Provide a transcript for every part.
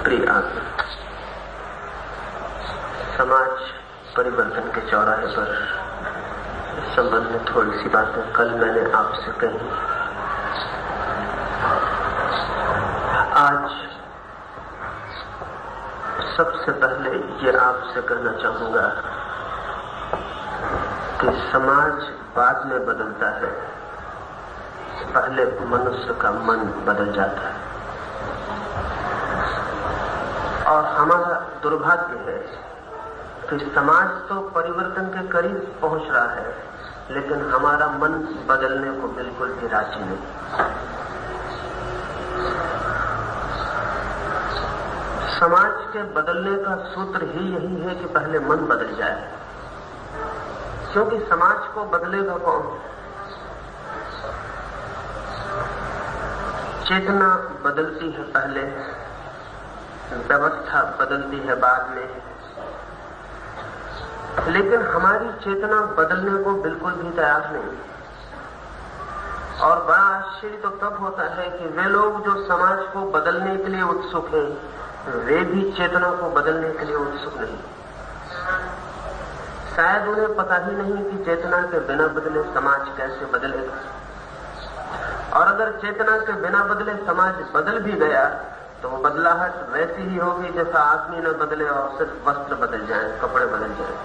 प्रिय आत्मा, समाज परिवर्तन के चौराहे पर इस संबंध में थोड़ी सी बातें कल मैंने आपसे कही। आज सबसे पहले ये आपसे कहना चाहूंगा कि समाज बाद में बदलता है, पहले मनुष्य का मन बदल जाता है। और हमारा दुर्भाग्य है कि समाज तो परिवर्तन के करीब पहुंच रहा है, लेकिन हमारा मन बदलने को बिल्कुल भी राजी नहीं। समाज के बदलने का सूत्र ही यही है कि पहले मन बदल जाए, क्योंकि समाज को बदलेगा कौन? चेतना बदलती है पहले, व्यवस्था बदलती है बाद में, लेकिन हमारी चेतना बदलने को बिल्कुल भी तैयार नहीं। और बड़ा आश्चर्य तो तब होता है कि वे लोग जो समाज को बदलने के लिए उत्सुक हैं, वे भी चेतना को बदलने के लिए उत्सुक नहीं। शायद उन्हें पता ही नहीं कि चेतना के बिना बदले समाज कैसे बदलेगा। और अगर चेतना के बिना बदले समाज बदल भी गया तो वो बदलाहट वैसी ही होगी जैसा आदमी न बदले और सिर्फ वस्त्र बदल जाए, कपड़े बदल जाए।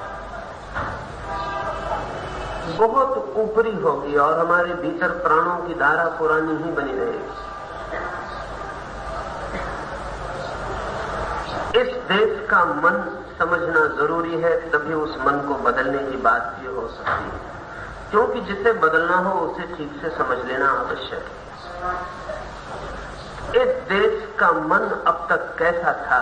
बहुत ऊपरी होगी और हमारे भीतर प्राणों की धारा पुरानी ही बनी रहेगी। इस देश का मन समझना जरूरी है, तभी उस मन को बदलने की बात भी हो सकती है, क्योंकि जिसे बदलना हो उसे ठीक से समझ लेना आवश्यक है। इस देश का मन अब तक कैसा था,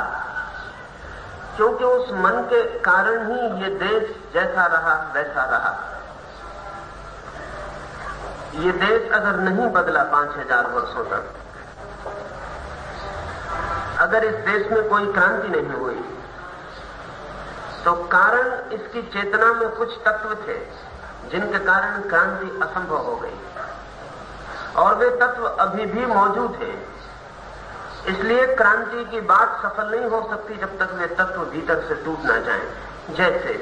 क्योंकि उस मन के कारण ही ये देश जैसा रहा वैसा रहा। ये देश अगर नहीं बदला 5000 वर्षों तक, अगर इस देश में कोई क्रांति नहीं हुई, तो कारण इसकी चेतना में कुछ तत्व थे जिनके कारण क्रांति असंभव हो गई, और वे तत्व अभी भी मौजूद हैं। इसलिए क्रांति की बात सफल नहीं हो सकती जब तक वे तत्व भीतर से टूट ना जाएं। जैसे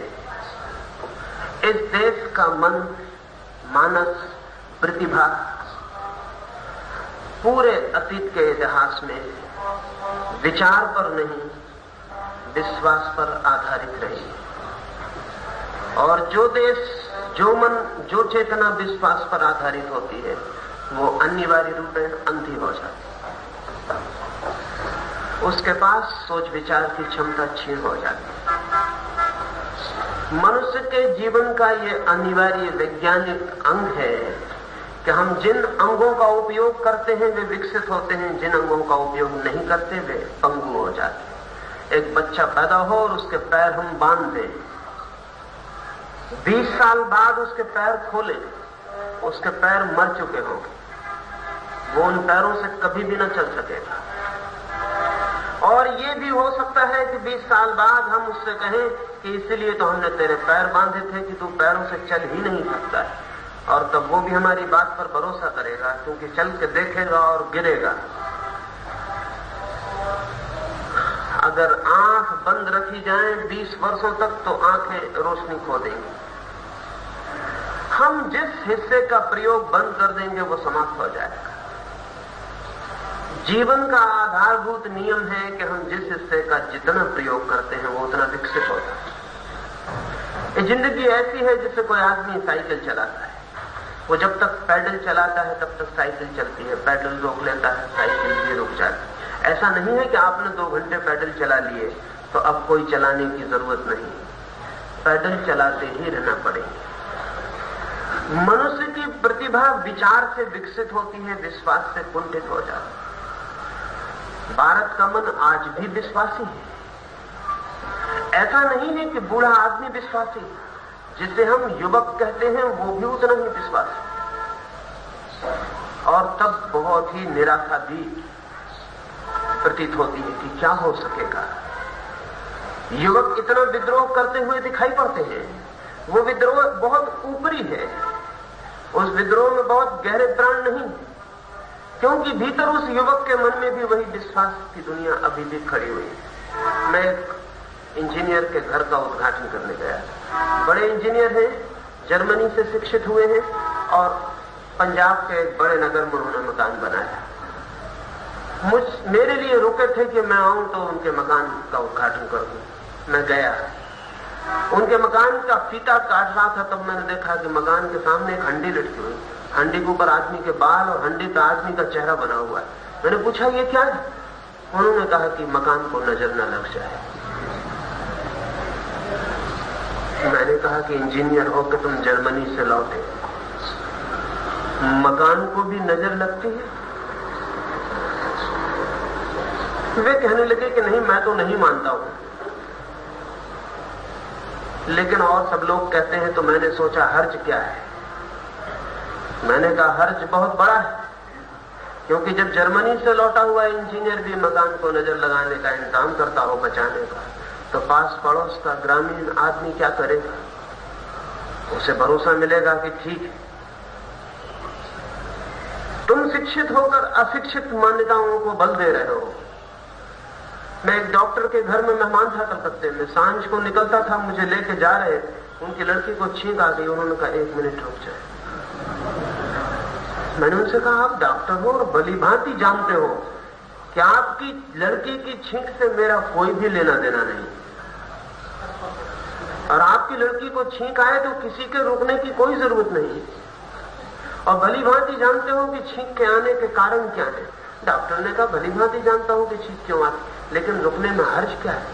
इस देश का मन, मानस, प्रतिभा पूरे अतीत के इतिहास में विचार पर नहीं, विश्वास पर आधारित रही। और जो देश, जो मन, जो चेतना विश्वास पर आधारित होती है, वो अनिवार्य रूप में अंधी हो जाती है। उसके पास सोच विचार की क्षमता क्षीण हो जाती है। मनुष्य के जीवन का ये अनिवार्य वैज्ञानिक अंग है कि हम जिन अंगों का उपयोग करते हैं वे विकसित होते हैं, जिन अंगों का उपयोग नहीं करते वे पंगु हो जाते हैं। एक बच्चा पैदा हो और उसके पैर हम बांध दें, 20 साल बाद उसके पैर खोले, उसके पैर मर चुके होंगे, वो उन पैरों से कभी भी न चल सकेगा। और ये भी हो सकता है कि 20 साल बाद हम उससे कहें कि इसलिए तो हमने तेरे पैर बांधे थे कि तू पैरों से चल ही नहीं सकता है, और तब वो भी हमारी बात पर भरोसा करेगा, क्योंकि चल के देखेगा और गिरेगा। अगर आंख बंद रखी जाए 20 वर्षों तक तो आंखें रोशनी खो देंगी। हम जिस हिस्से का प्रयोग बंद कर देंगे वो समाप्त हो जाएगा। जीवन का आधारभूत नियम है कि हम जिस हिस्से का जितना प्रयोग करते हैं वो उतना विकसित होता है। जिंदगी ऐसी है जैसे कोई आदमी साइकिल चलाता है, वो जब तक पैडल चलाता है तब तक साइकिल चलती है, पैडल रोक लेता है साइकिल भी रुक जाती है। ऐसा नहीं है कि आपने 2 घंटे पैडल चला लिए तो अब कोई चलाने की जरूरत नहीं, पैडल चलाते ही रहना पड़ेगा। मनुष्य की प्रतिभा विचार से विकसित होती है, विश्वास से कुंठित हो जाती है। भारत का मन आज भी विश्वासी है। ऐसा नहीं है कि बूढ़ा आदमी विश्वासी, जिसे हम युवक कहते हैं वो भी उतना ही विश्वासी। और तब बहुत ही निराशा भी प्रतीत होती है कि क्या हो सकेगा। युवक इतना विद्रोह करते हुए दिखाई पड़ते हैं, वो विद्रोह बहुत ऊपरी है, उस विद्रोह में बहुत गहरे प्राण नहीं। क्योंकि भीतर उस युवक के मन में भी वही विश्वास की दुनिया अभी भी खड़ी हुई है। मैं एक इंजीनियर के घर का उद्घाटन करने गया। बड़े इंजीनियर हैं, जर्मनी से शिक्षित हुए हैं और पंजाब के एक बड़े नगर में उन्होंने मकान बनाया। मेरे लिए रुके थे कि मैं आऊं तो उनके मकान का उद्घाटन करूं। मैं गया, उनके मकान का फीता काट रहा था, तब मैंने देखा कि मकान के सामने एक हंडी लटकी हुई, हंडी के ऊपर आदमी के बाल और हंडी पे आदमी का चेहरा बना हुआ है। मैंने पूछा ये क्या है? उन्होंने कहा कि मकान को नजर न लग जाए। मैंने कहा कि इंजीनियर होकर तुम जर्मनी से लौटे, मकान को भी नजर लगती है? वे कहने लगे कि नहीं, मैं तो नहीं मानता हूं, लेकिन और सब लोग कहते हैं तो मैंने सोचा हर्ज क्या है। मैंने कहा हर्ज बहुत बड़ा है, क्योंकि जब जर्मनी से लौटा हुआ इंजीनियर भी मकान को नजर लगाने का इंतजाम करता हो, बचाने का, तो पास पड़ोस का ग्रामीण आदमी क्या करेगा? उसे भरोसा मिलेगा कि ठीक है। तुम शिक्षित होकर अशिक्षित मान्यताओं को बल दे रहे हो। मैं एक डॉक्टर के घर में मेहमान था कलकत्ते में, सांझ को निकलता था, मुझे लेके जा रहे, उनकी लड़की को छींक आ गई। उन्होंने कहा 1 मिनट रुक जाए। मैंने उनसे कहा आप डॉक्टर हो और भली भांति जानते हो कि आपकी लड़की की छींक से मेरा कोई भी लेना देना नहीं, और आपकी लड़की को छींक आए तो किसी के रुकने की कोई जरूरत नहीं, और भली भांति जानते हो कि छींक के आने के कारण क्या है। डॉक्टर ने कहा भली भांति जानता हूं कि छींक क्यों आती, लेकिन रुकने में हर्ज क्या है?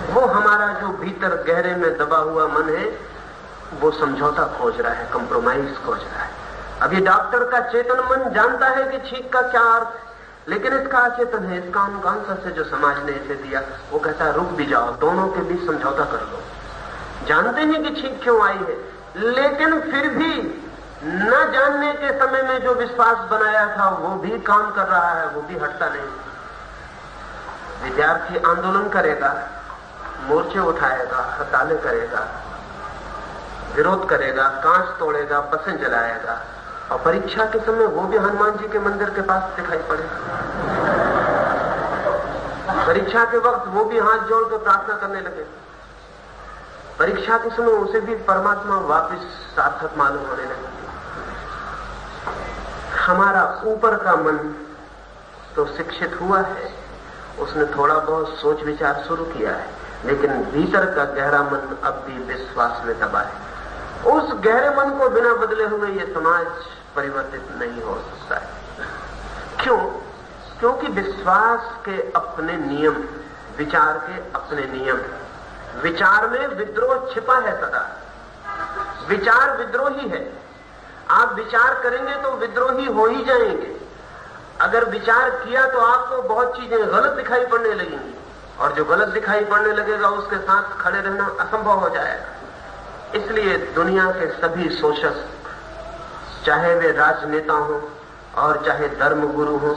वो हमारा जो भीतर गहरे में दबा हुआ मन है, वो समझौता खोज रहा है, कंप्रोमाइज खोज रहा है। अब ये डॉक्टर का चेतन मन जानता है कि छींक का क्या अर्थ, लेकिन इसका अचेतन है, इसका अनकॉन्शियस है जो समाज ने इसे दिया। वो कहता है रुक भी जाओ, दोनों के बीच समझौता कर लो। जानते हैं कि छींक क्यों आई है, लेकिन फिर भी न जानने के समय में जो विश्वास बनाया था वो भी काम कर रहा है, वो भी हटता नहीं। विद्यार्थी आंदोलन करेगा, मोर्चे उठाएगा, हड़तालें करेगा, विरोध करेगा, कांच तोड़ेगा, बसें जलाएगा, और परीक्षा के समय वो भी हनुमान जी के मंदिर के पास दिखाई पड़ेगा। परीक्षा के वक्त वो भी हाथ जोड़ कर प्रार्थना करने लगे। परीक्षा के समय उसे भी परमात्मा वापस सार्थक मालूम होने लगे। हमारा ऊपर का मन तो शिक्षित हुआ है, उसने थोड़ा बहुत सोच विचार शुरू किया है, लेकिन भीतर का गहरा मन अब भी विश्वास में दबा है। उस गहरे मन को बिना बदले हुए ये समाज परिवर्तित नहीं हो सकता है। क्यों? क्योंकि विश्वास के अपने नियम, विचार के अपने नियम। विचार में विद्रोह छिपा है सदा। विचार विद्रोही है। आप विचार करेंगे तो विद्रोही हो ही जाएंगे। अगर विचार किया तो आपको बहुत चीजें गलत दिखाई पड़ने लगेंगी, और जो गलत दिखाई पड़ने लगेगा उसके साथ खड़े रहना असंभव हो जाएगा। इसलिए दुनिया के सभी शोषक, चाहे वे राजनेता हो और चाहे धर्म गुरु हो,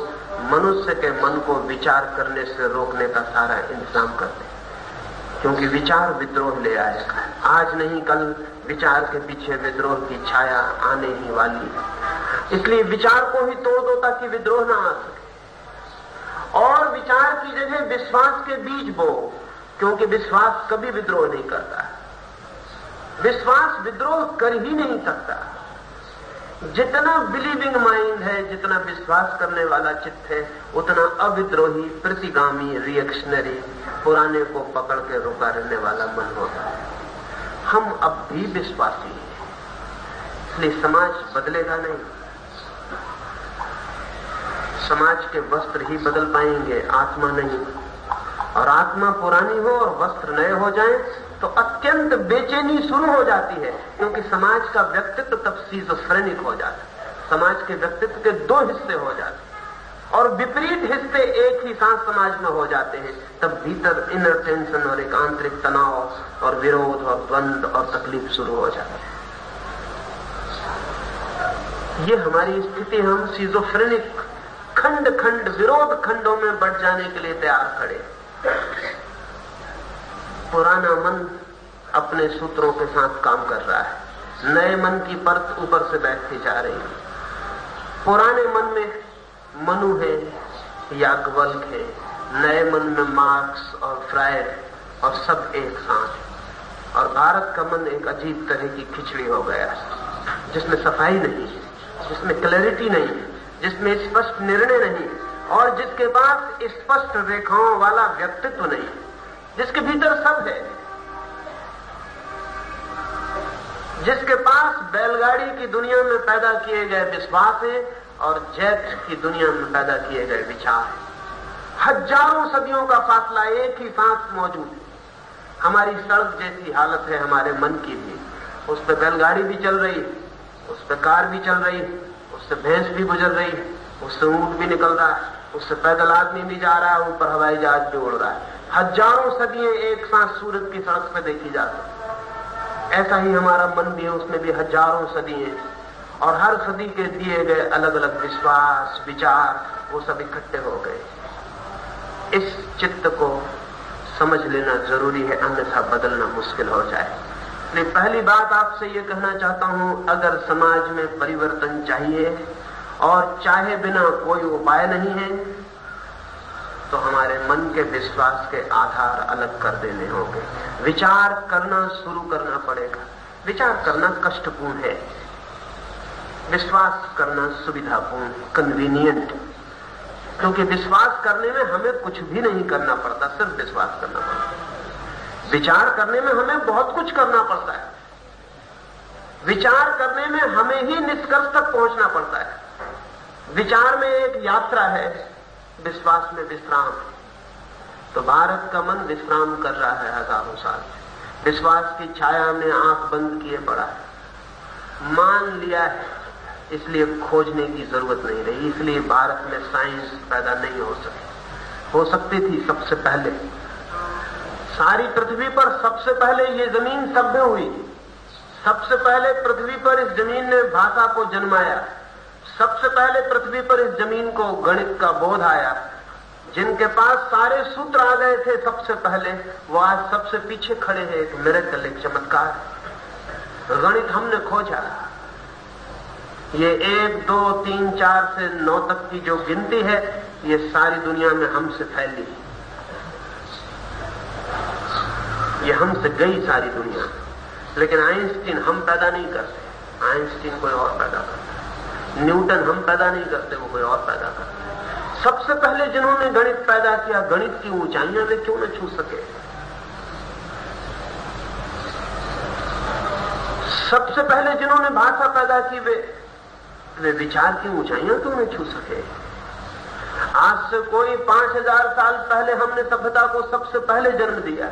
मनुष्य के मन को विचार करने से रोकने का सारा इंतजाम करते हैं, क्योंकि विचार विद्रोह ले आएगा। आज नहीं कल विचार के पीछे विद्रोह की छाया आने ही वाली है। इसलिए विचार को ही तोड़ दो ताकि विद्रोह ना आ सके, और विचार की जगह विश्वास के बीज बो, क्योंकि विश्वास कभी विद्रोह नहीं करता। विश्वास विद्रोह कर ही नहीं सकता। जितना बिलीविंग माइंड है, जितना विश्वास करने वाला चित्त है, उतना अविद्रोही, प्रतिगामी, रिएक्शनरी, पुराने को पकड़ के रुका रहने वाला मन होता है। हम अब भी विश्वासी हैं, इसलिए समाज बदलेगा नहीं। समाज के वस्त्र ही बदल पाएंगे, आत्मा नहीं। और आत्मा पुरानी हो और वस्त्र नए हो जाएं तो अत्यंत बेचैनी शुरू हो जाती है, क्योंकि समाज का व्यक्तित्व तब सिजोफ्रेनिक हो जाता है। समाज के व्यक्तित्व के 2 हिस्से हो जाते हैं, और विपरीत हिस्से एक ही साथ समाज में हो जाते हैं। तब भीतर इनर टेंशन और एक आंतरिक तनाव और विरोध और द्वंद्व और तकलीफ शुरू हो जाती है। ये हमारी स्थिति। हम सिजोफ्रेनिक खंड खंड, विरोध खंडों में बढ़ जाने के लिए तैयार खड़े। पुराना मन अपने सूत्रों के साथ काम कर रहा है, नए मन की परत ऊपर से बैठती जा रही है। पुराने मन में मनु है, याज्ञवल्क्य है, नए मन में मार्क्स और फ्रायड और सब एक साथ। और भारत का मन एक अजीब तरह की खिचड़ी हो गया है, जिसमें सफाई नहीं है, जिसमें क्लैरिटी नहीं है, जिसमें स्पष्ट निर्णय नहीं है, और जिसके पास स्पष्ट रेखाओं वाला व्यक्तित्व नहीं है, जिसके भीतर सब है, जिसके पास बैलगाड़ी की दुनिया में पैदा किए गए विश्वास है और जेट की दुनिया में पैदा किए गए विचार है। हजारों सदियों का फासला एक ही साथ मौजूद है। हमारी सड़क जैसी हालत है हमारे मन की भी। उस पर बैलगाड़ी भी चल रही है, उस पर कार भी चल रही है, उससे भैंस भी गुजर रही है, उससे ऊंट भी निकल रहा है, उससे पैदल आदमी भी जा रहा है, ऊपर हवाई जहाज भी उड़ रहा है। हजारों सदियां एक साथ सूरज की सड़क पर देखी जाती है। ऐसा ही हमारा मन भी है, उसमें भी हजारों सदी है, और हर सदी के दिए गए अलग अलग विश्वास, विचार, वो सब इकट्ठे हो गए। इस चित्त को समझ लेना जरूरी है, अन्यथा बदलना मुश्किल हो जाए। इसलिए पहली बात आपसे ये कहना चाहता हूं, अगर समाज में परिवर्तन चाहिए और चाहे बिना कोई उपाय नहीं है, तो हमारे मन के विश्वास के आधार अलग कर देने होंगे। विचार करना शुरू करना पड़ेगा। विचार करना कष्टपूर्ण है, विश्वास करना सुविधापूर्ण, कन्वीनियंट, क्योंकि विश्वास करने में हमें कुछ भी नहीं करना पड़ता, सिर्फ विश्वास करना पड़ता है। विचार करने में हमें बहुत कुछ करना पड़ता है। विचार करने में हमें ही निष्कर्ष तक पहुंचना पड़ता है। विचार में एक यात्रा है, विश्वास में विश्राम है। तो भारत का मन विश्राम कर रहा है हजारों साल। विश्वास की छाया में आंख बंद किए पड़ा है, मान लिया है, इसलिए खोजने की जरूरत नहीं रही। इसलिए भारत में साइंस पैदा नहीं हो सकती थी। सबसे पहले सारी पृथ्वी पर सबसे पहले ये जमीन सभ्य हुई। सबसे पहले पृथ्वी पर इस जमीन ने भाषा को जन्माया। सबसे पहले पृथ्वी पर इस जमीन को गणित का बोध आया। जिनके पास सारे सूत्र आ गए थे सबसे पहले, वो आज सबसे पीछे खड़े हैं। एक मिरेकल, एक चमत्कार। गणित हमने खोजा। ये 1, 2, 3, 4 से 9 तक की जो गिनती है, ये सारी दुनिया में हमसे फैली। ये हमसे गई सारी दुनिया। लेकिन आइंस्टीन हम पैदा नहीं करते, आइंस्टीन कोई और पैदा करता। न्यूटन हम पैदा नहीं करते, वो कोई और पैदा करता। सबसे पहले जिन्होंने गणित पैदा किया, गणित की ऊंचाइयां वे क्यों न छू सके? सबसे पहले जिन्होंने भाषा पैदा की, वे विचार की ऊंचाइयां क्यों न छू सके? आज से कोई 5000 साल पहले हमने सभ्यता को सबसे पहले जन्म दिया,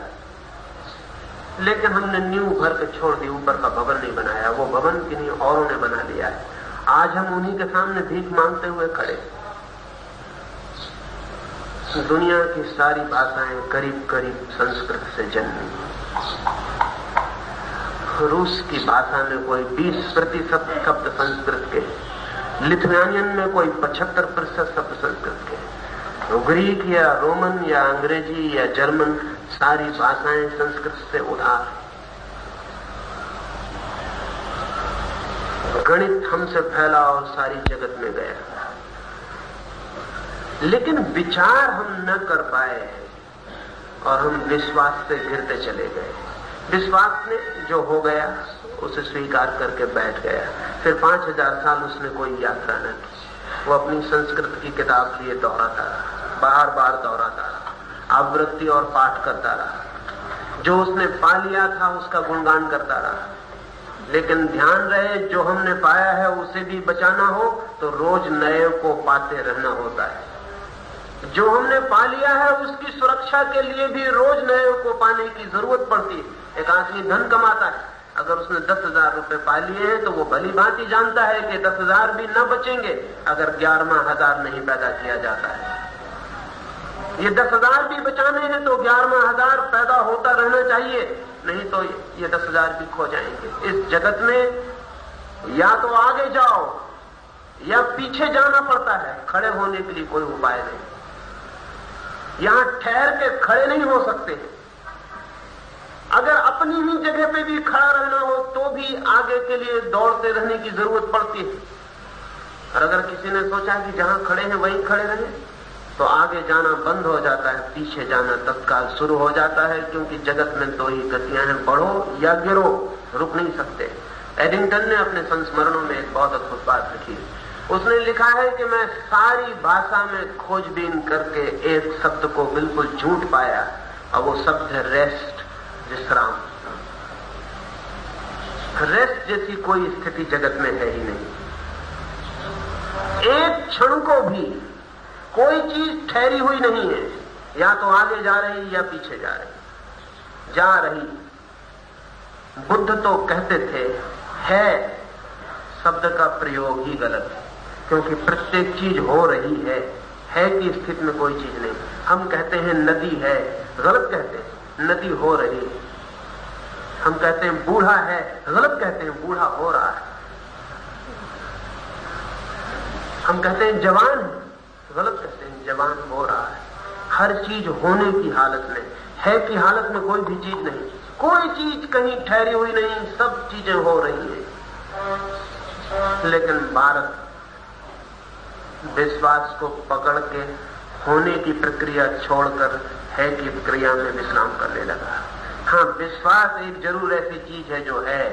लेकिन हमने नींव भर के छोड़ दी, ऊपर का भवन नहीं बनाया। वो भवन किन्हीं औरों ने बना लिया है। आज हम उन्हीं के सामने भीख मांगते हुए खड़े। दुनिया की सारी भाषाएं करीब करीब संस्कृत से जन्मी। रूस की भाषा में कोई 20% शब्द संस्कृत के, लिथुआनियन में कोई 75% शब्द संस्कृत के, ग्रीक या रोमन या अंग्रेजी या जर्मन, सारी भाषाएं संस्कृत से उधार। गणित हमसे फैला और सारी जगत में गया, लेकिन विचार हम न कर पाए और हम विश्वास से गिरते चले गए। विश्वास ने जो हो गया उसे स्वीकार करके बैठ गया। फिर 5000 साल उसने कोई यात्रा न की। वो अपनी संस्कृत की किताब लिए दोहराता रहा, बार बार दोहराता रहा, आवृत्ति और पाठ करता रहा। जो उसने पा लिया था उसका गुणगान करता रहा। लेकिन ध्यान रहे, जो हमने पाया है उसे भी बचाना हो तो रोज नए को पाते रहना होता है। जो हमने पा लिया है उसकी सुरक्षा के लिए भी रोज नए को पाने की जरूरत पड़ती है। एक आदमी धन कमाता है, अगर उसने 10,000 रुपए पा लिए हैं तो वो भली भांति जानता है कि 10,000 भी न बचेंगे अगर 11,000 नहीं पैदा किया जाता है। ये 10,000 भी बचाने हैं तो 11,000 पैदा होता रहना चाहिए, नहीं तो ये 10,000 भी खो जाएंगे। इस जगत में या तो आगे जाओ या पीछे जाना पड़ता है। खड़े होने के लिए कोई उपाय नहीं। यहां ठहर के खड़े नहीं हो सकते। अगर अपनी ही जगह पे भी खड़ा रहना हो तो भी आगे के लिए दौड़ते रहने की जरूरत पड़ती है। और अगर किसी ने सोचा कि जहां खड़े हैं वहीं खड़े रहे तो आगे जाना बंद हो जाता है, पीछे जाना तत्काल शुरू हो जाता है, क्योंकि जगत में दो ही गतियां हैं, बढ़ो या गिरो, रुक नहीं सकते। एडिंगटन ने अपने संस्मरणों में एक बहुत अद्भुत बात लिखी। उसने लिखा है कि मैं सारी भाषा में खोजबीन करके एक शब्द को बिल्कुल झूठ पाया, और वो शब्द है रेस्ट, विश्राम। रेस्ट जैसी कोई स्थिति जगत में है ही नहीं। एक क्षण को भी कोई चीज ठहरी हुई नहीं है, या तो आगे जा रही या पीछे जा रही, जा रही। बुद्ध तो कहते थे है शब्द का प्रयोग ही गलत है, क्योंकि प्रत्येक चीज हो रही है की स्थिति में कोई चीज नहीं। हम कहते हैं नदी है, गलत कहते हैं, नदी हो रही है। हम कहते हैं बूढ़ा है, गलत कहते हैं, बूढ़ा हो रहा है। हम कहते हैं जवान है, गलत कहते हैं, जवान हो रहा है। हर चीज होने की हालत में, है की हालत में कोई भी चीज नहीं, कोई चीज कहीं ठहरी हुई नहीं, सब चीजें हो रही हैं। लेकिन भारत विश्वास को पकड़ के होने की प्रक्रिया छोड़कर है की प्रक्रिया में विश्राम करने लगा। हाँ, विश्वास एक जरूर ऐसी चीज है जो है।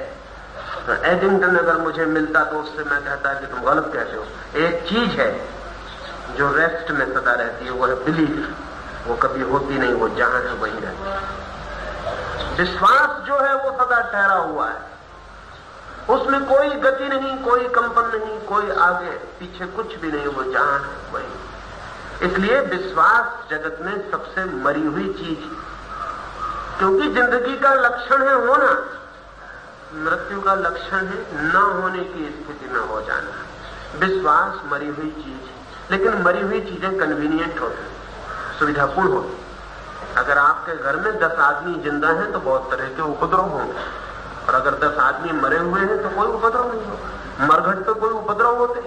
तो एडिंगटन अगर मुझे मिलता तो उससे मैं कहता कि तुम गलत कहते हो। एक चीज है जो रेस्ट में सदा रहती है, वो है बिलीफ। वो कभी होती नहीं, वो जहां है वहीं रहती है। विश्वास जो है वो सदा ठहरा हुआ है, उसमें कोई गति नहीं, कोई कंपन नहीं, कोई आगे पीछे कुछ भी नहीं, वो जहां है वहीं। इसलिए विश्वास जगत में सबसे मरी हुई चीज है, क्योंकि जिंदगी का लक्षण है होना, मृत्यु का लक्षण है न होने की स्थिति में हो जाना। विश्वास मरी हुई चीज है, लेकिन मरी हुई चीजें कन्वीनियंट होती, सुविधापूर्ण होती। अगर आपके घर में 10 आदमी जिंदा हैं तो बहुत तरह के उपद्रव होंगे, और अगर 10 आदमी मरे हुए हैं तो कोई उपद्रव नहीं होगा। मरघट पे कोई उपद्रव होते?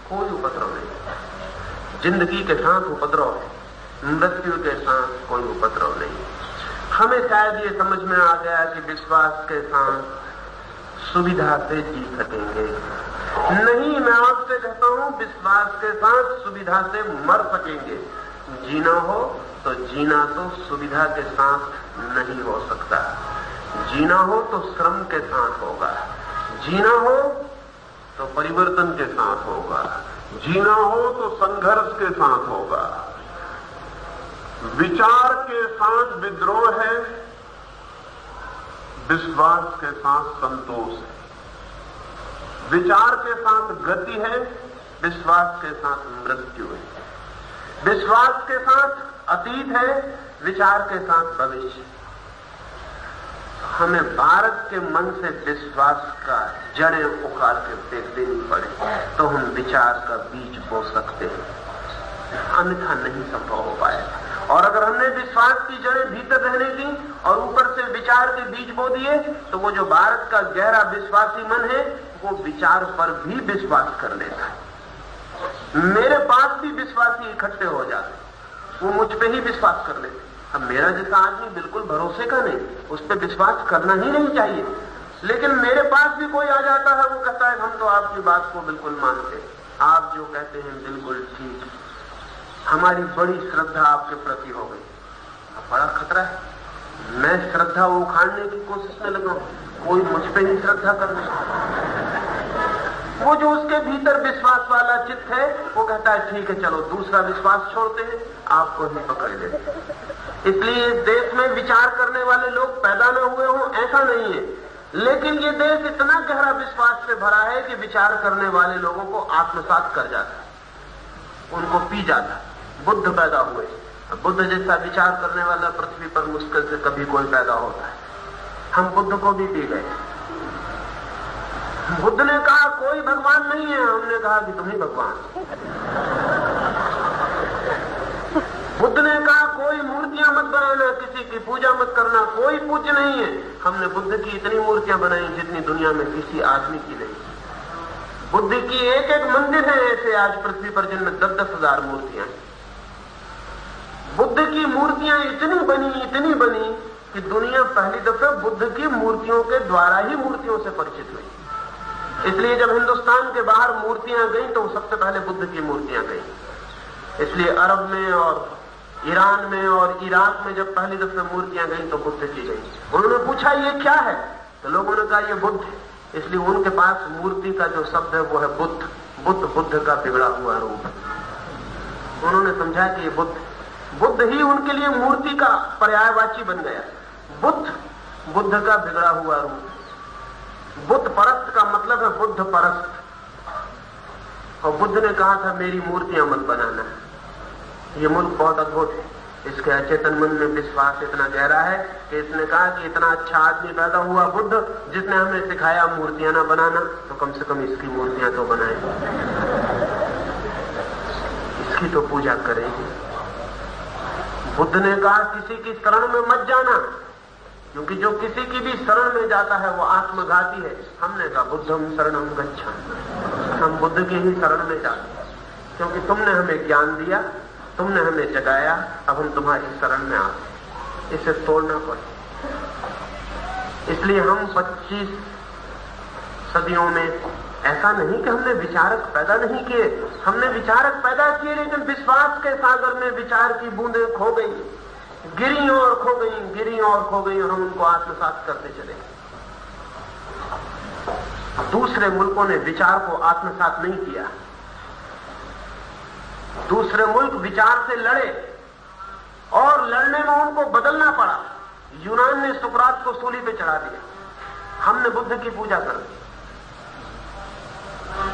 कोई उपद्रव नहीं। जिंदगी के साथ उपद्रव है, मृत्यु के साथ कोई उपद्रव नहीं। हमें शायद ये समझ में आ गया कि विश्वास के साथ सुविधा से जी सकेंगे। नहीं, मैं आपसे कहता हूं विश्वास के साथ सुविधा से मर सकेंगे। जीना हो तो जीना तो सुविधा के साथ नहीं हो सकता। जीना हो तो श्रम के साथ होगा, जीना हो तो परिवर्तन के साथ होगा, जीना हो तो संघर्ष के साथ होगा। विचार के साथ विद्रोह है, विश्वास के साथ संतोष है। विचार के साथ गति है, विश्वास के साथ मृत्यु है। विश्वास के साथ अतीत है, विचार के साथ भविष्य। हमें भारत के मन से विश्वास का जड़ें उखाड़ के फेंक देनी पड़े तो हम विचार का बीज बो सकते हैं, अन्यथा नहीं संभव हो पाएगा। और अगर हमने विश्वास की जड़ें भीतर रहने दी और ऊपर से विचार के बीज बो दिए तो वो जो भारत का गहरा विश्वासी मन है वो विचार पर भी विश्वास कर लेता है। मेरे पास भी विश्वासी इकट्ठे हो जाते, वो मुझ पे ही विश्वास कर लेते। अब मेरा जैसा आदमी बिल्कुल भरोसे का नहीं, उस पर विश्वास करना ही नहीं चाहिए, लेकिन मेरे पास भी कोई आ जाता है, वो कहता है हम तो आपकी बात को बिल्कुल मानते, आप जो कहते हैं बिल्कुल ठीक, हमारी बड़ी श्रद्धा आपके प्रति हो गई। अब बड़ा खतरा है, मैं श्रद्धा उखाड़ने की कोशिश में लगा, कोई मुझ पे ही श्रद्धा करने। वो जो उसके भीतर विश्वास वाला चित्त है वो कहता है ठीक है चलो दूसरा विश्वास छोड़ते हैं, आपको ही पकड़ लेते हैं। इसलिए इस देश में विचार करने वाले लोग पैदा न हुए हों ऐसा नहीं है, लेकिन ये देश इतना गहरा विश्वास से भरा है कि विचार करने वाले लोगों को आत्मसात कर जाता है, उनको पी जाता है। बुद्ध पैदा हुए, बुद्ध जैसा विचार करने वाला पृथ्वी पर मुश्किल से कभी कोई पैदा होता है। हम बुद्ध को भी पी गए। बुद्ध ने कहा कोई भगवान नहीं है, हमने कहा कि तुम ही भगवान। बुद्ध ने कहा कोई मूर्तियां मत बनाना, किसी की पूजा मत करना, कोई पूज्य नहीं है। हमने बुद्ध की इतनी मूर्तियां बनाई जितनी दुनिया में किसी आदमी की नहीं। बुद्ध की एक एक मंदिर है ऐसे आज पृथ्वी पर जिनमें 10-10 हजार मूर्तियां हैं। बुद्ध की मूर्तियां इतनी बनी कि दुनिया पहली दफे बुद्ध की मूर्तियों के द्वारा ही मूर्तियों से परिचित हुई। इसलिए जब हिंदुस्तान के बाहर मूर्तियां गई तो सबसे पहले बुद्ध की मूर्तियां गई। इसलिए अरब में और ईरान में और इराक में जब पहली दफे मूर्तियां गई तो बुद्ध की गई। उन्होंने पूछा ये क्या है, तो लोगों ने कहा ये बुद्ध है। इसलिए उनके पास मूर्ति का जो शब्द है वो है बुद्ध। बुद्ध का बिगड़ा हुआ रूप। उन्होंने समझा कि ये बुद्ध ही उनके लिए मूर्ति का पर्यायवाची बन गया। बुद्ध का बिगड़ा हुआ रूप। बुद्ध परस्त का मतलब है बुद्ध परस्त। और बुद्ध ने कहा था मेरी मूर्तियां मत बनाना। ये मुल्क बहुत अद्भुत है। इसके अचेतन मन में विश्वास इतना गहरा है कि इसने कहा कि इतना अच्छा आदमी पैदा हुआ बुद्ध, जिसने हमें सिखाया मूर्तियां ना बनाना, तो कम से कम इसकी मूर्तियां तो बनाए, इसकी तो पूजा करेंगे। बुद्ध ने कहा किसी की शरण में मत जाना, क्योंकि जो किसी की भी शरण में जाता है वो आत्मघाती है। हमने कहा बुद्धम शरणम गच्छामि, हम बुद्ध की ही शरण में जाते हैं, क्योंकि तुमने हमें ज्ञान दिया, तुमने हमें जगाया, अब हम तुम्हारी शरण में आते, इसे तोड़ना पड़े। इसलिए हम 25 सदियों में ऐसा नहीं कि हमने विचारक पैदा नहीं किए, हमने विचारक पैदा किए, लेकिन विश्वास के सागर में विचार की बूंदें खो गई, गिरी और खो गई, गिरी और खो गई, और हम उनको आत्मसात करते चले। दूसरे मुल्कों ने विचार को आत्मसात नहीं किया। दूसरे मुल्क विचार से लड़े और लड़ने में उनको बदलना पड़ा। यूनान ने सुकरात को सूली पे चढ़ा दिया, हमने बुद्ध की पूजा कर दी।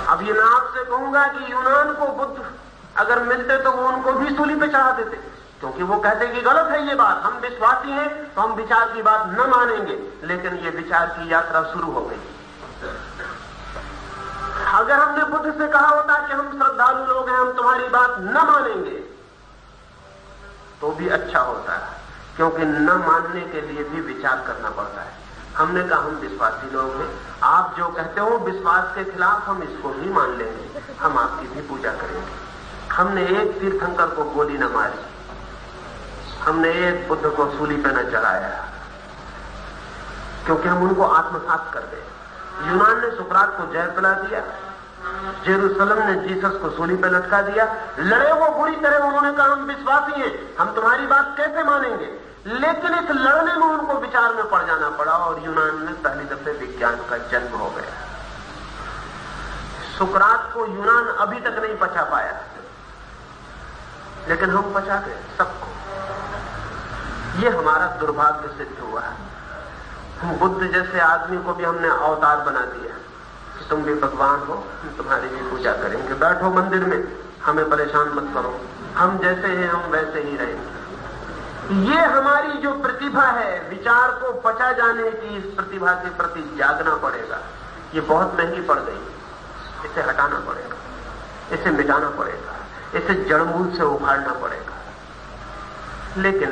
अब ये मैं आपसे कहूंगा कि यूनान को बुद्ध अगर मिलते तो वो उनको भी सूली पे चढ़ा देते, क्योंकि वो कहते कि गलत है ये बात, हम विश्वासी हैं तो हम विचार की बात न मानेंगे। लेकिन ये विचार की यात्रा शुरू हो गई। अगर हमने बुद्ध से कहा होता कि हम श्रद्धालु लोग हैं, हम तुम्हारी बात न मानेंगे, तो भी अच्छा होता है, क्योंकि न मानने के लिए भी विचार करना पड़ता है। हमने कहा हम विश्वासी लोग हैं, आप जो कहते हो विश्वास के खिलाफ, हम इसको भी मान लेंगे, हम आपकी भी पूजा करेंगे। हमने एक तीर्थंकर को गोली न मारी, हमने एक बुद्ध को सूली पर न चढ़ाया, क्योंकि हम उनको आत्मसात कर गए। यूनान ने सुकरात को जहर पिला दिया, जेरूसलम ने जीसस को सूली पर लटका दिया। लड़े वो बुरी तरह, उन्होंने कहा हम विश्वासी हैं, हम तुम्हारी बात कैसे मानेंगे। लेकिन इस लड़ने में उनको विचार में पड़ जाना पड़ा, और यूनान में पहली दफे विज्ञान का जन्म हो गया। सुकरात को यूनान अभी तक नहीं पचा पाया, लेकिन हम पचा गए सबको। ये हमारा दुर्भाग्य सिद्ध हुआ। बुद्ध जैसे आदमी को भी हमने अवतार बना दिया कि तुम भी भगवान हो, हम तुम्हारी भी पूजा करेंगे, बैठो मंदिर में, हमें परेशान मत करो, हम जैसे हैं हम वैसे ही रहेंगे। ये हमारी जो प्रतिभा है, विचार को पचा जाने की, इस प्रतिभा के प्रति जागना पड़ेगा। ये बहुत महंगी पड़ गई, इसे हटाना पड़ेगा, इसे मिटाना पड़ेगा, इसे जड़मूल से उखाड़ना पड़ेगा। लेकिन